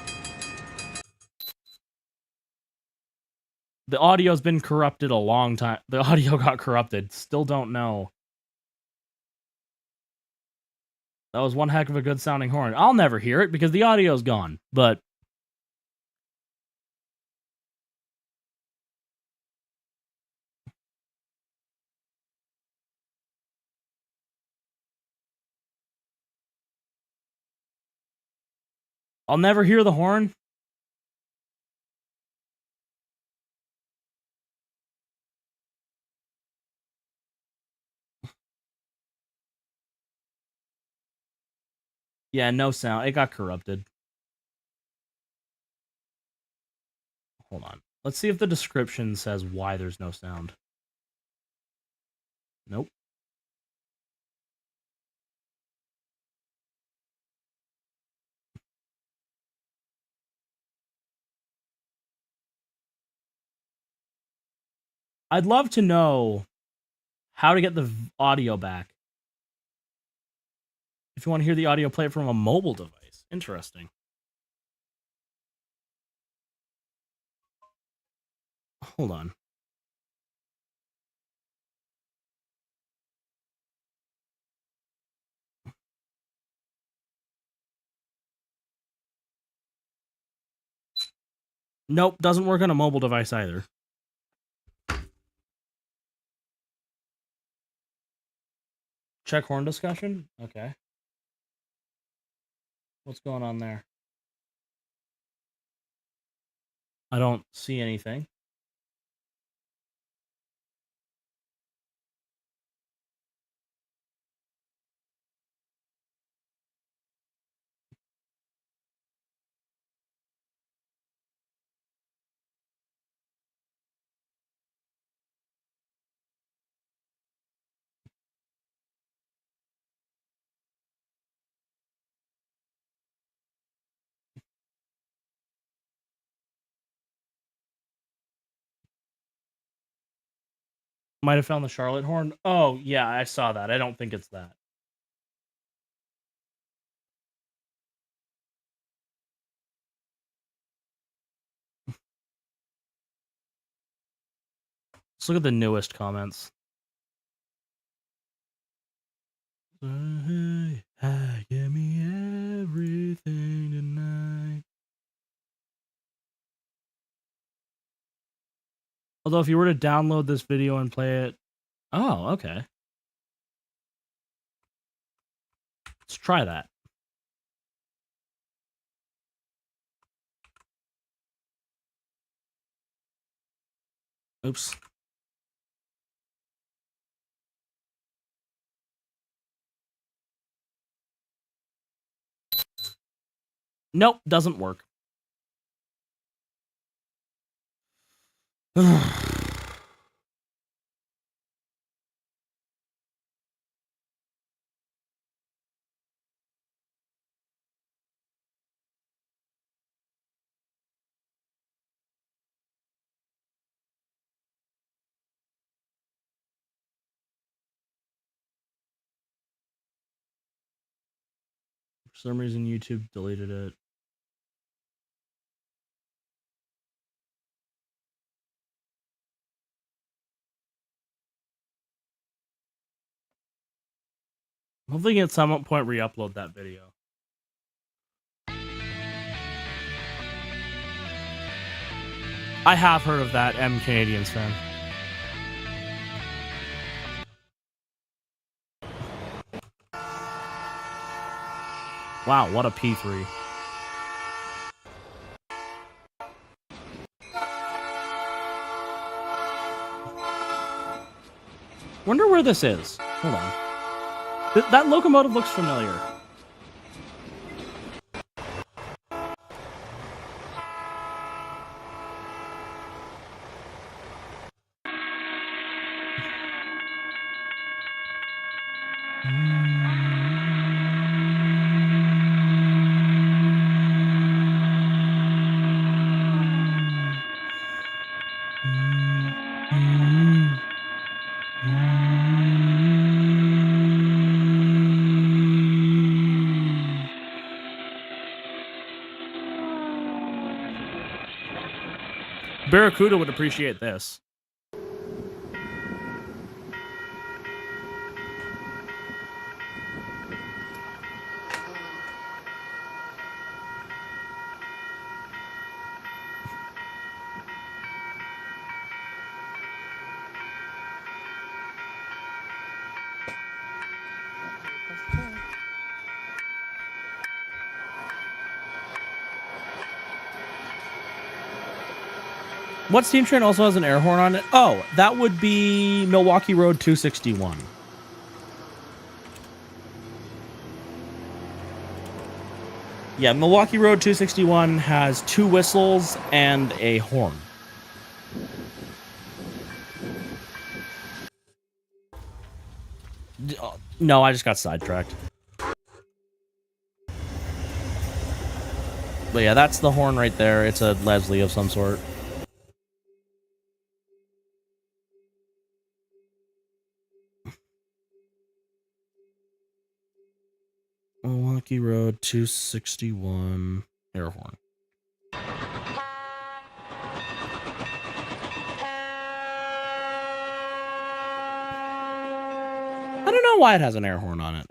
The audio's been corrupted a long time. The audio got corrupted. Still don't know. That was one heck of a good sounding horn. I'll never hear it because the audio's gone. But I'll never hear the horn. Yeah, no sound. It got corrupted. Hold on. Let's see if the description says why there's no sound. Nope. I'd love to know how to get the audio back. If you want to hear the audio, play it from a mobile device. Interesting. Hold on. Nope, doesn't work on a mobile device either. Check horn discussion? Okay. What's going on there? I don't see anything. Might have found the Charlotte horn. Oh, yeah, I saw that. I don't think it's that. Let's look at the newest comments. Hey, give me everything tonight. Although if you were to download this video and play it, oh, okay. Let's try that. Oops. Nope, doesn't work. For some reason, YouTube deleted it. Hopefully, at some point, re-upload that video. I have heard of that, M Canadians fan. Wow, what a P3. Wonder where this is. Hold on. That locomotive looks familiar. Barracuda would appreciate this. What steam train also has an air horn on it? Oh, that would be Milwaukee Road 261. Yeah, Milwaukee Road 261 has 2 whistles and a horn. No, I just got sidetracked. But yeah, that's the horn right there. It's a Leslie of some sort. Milwaukee Road 261 air horn. I don't know why it has an air horn on it.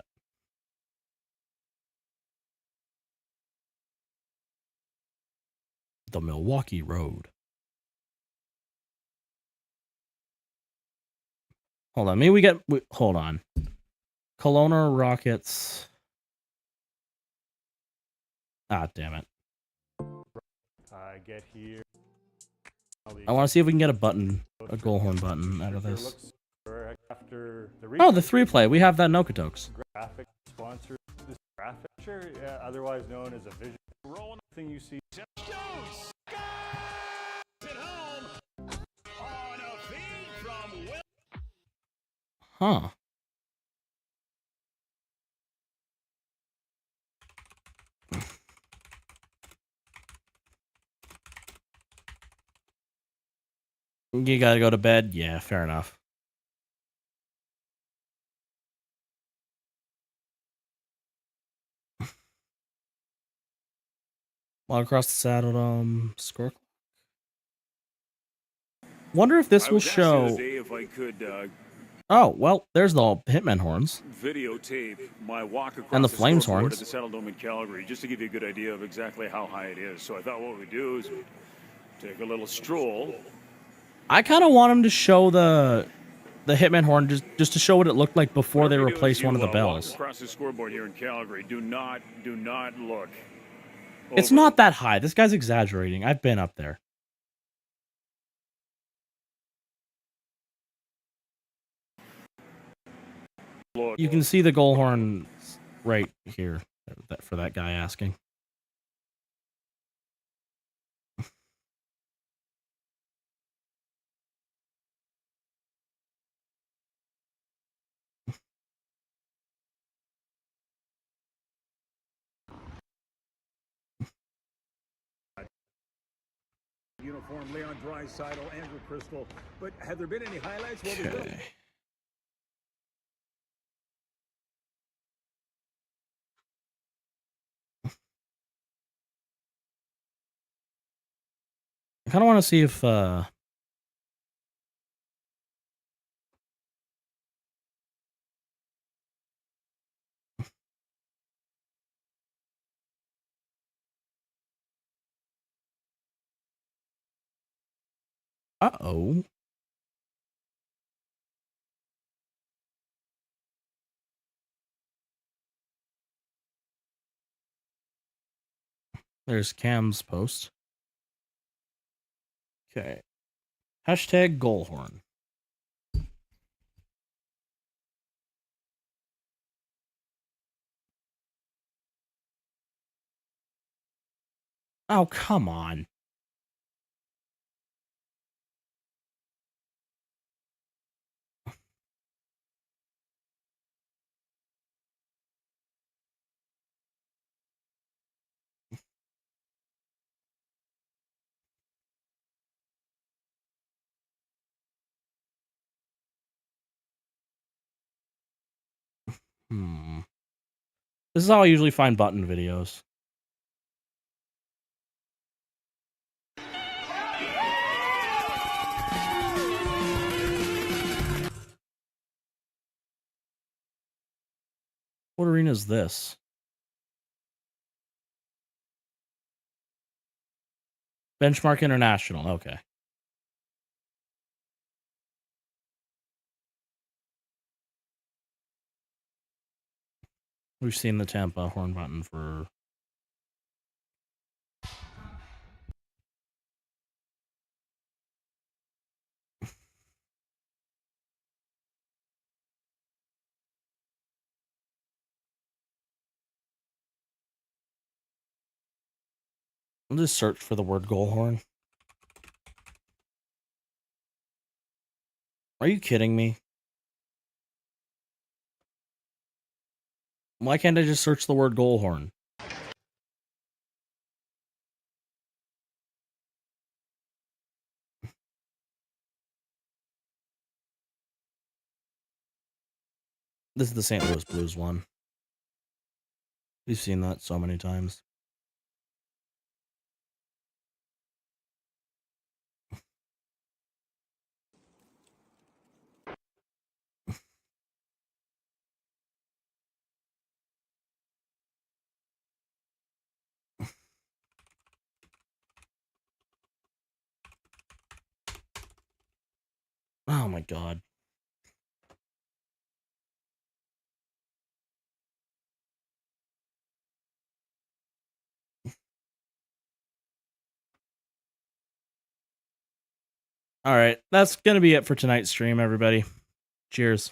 The Milwaukee Road. Hold on, maybe we get... hold on. Kelowna Rockets... Ah, damn it. I get here. I want to see if we can get a button, a goal horn button out of this. After the Oh, the 3-play. We have that in Okotoks. graphic sponsor this graphic, sure, otherwise known as a visual thing you see. Huh. You gotta go to bed? Yeah, fair enough. Walk across the Saddle Dome. Score. Wonder if this will show. If I could Oh, well, there's the Hitman horns. Videotape my walk across And the Flames scoreboard horns. at the Saddle Dome in Calgary, just to give you a good idea of exactly how high it is. So I thought what we'd do is we'd take a little stroll. I kind of want him to show the Hitman horn just to show what it looked like before they Whatever you do replaced as one of the you, bells. Walk across the scoreboard here in Calgary. Do not look. It's over. not that high. This guy's exaggerating. I've been up there. Look. You can see the goal horn right here for that guy asking. Uniform Leon Draisaitl, Andrew Crystal. But have there been any highlights? Well, there's been- Okay. I kind of want to see if uh-oh. There's Cam's post. Okay. Hashtag goal horn. Oh, come on. This is how I usually find button videos. What arena is this? Benchmark International. Okay. We've seen the Tampa horn button for... I'll just search for the word goal horn. Are you kidding me? Why can't I just search the word goal horn? This is the St. Louis Blues one. We've seen that so many times. Oh my god. All right, that's going to be it for tonight's stream, everybody. Cheers.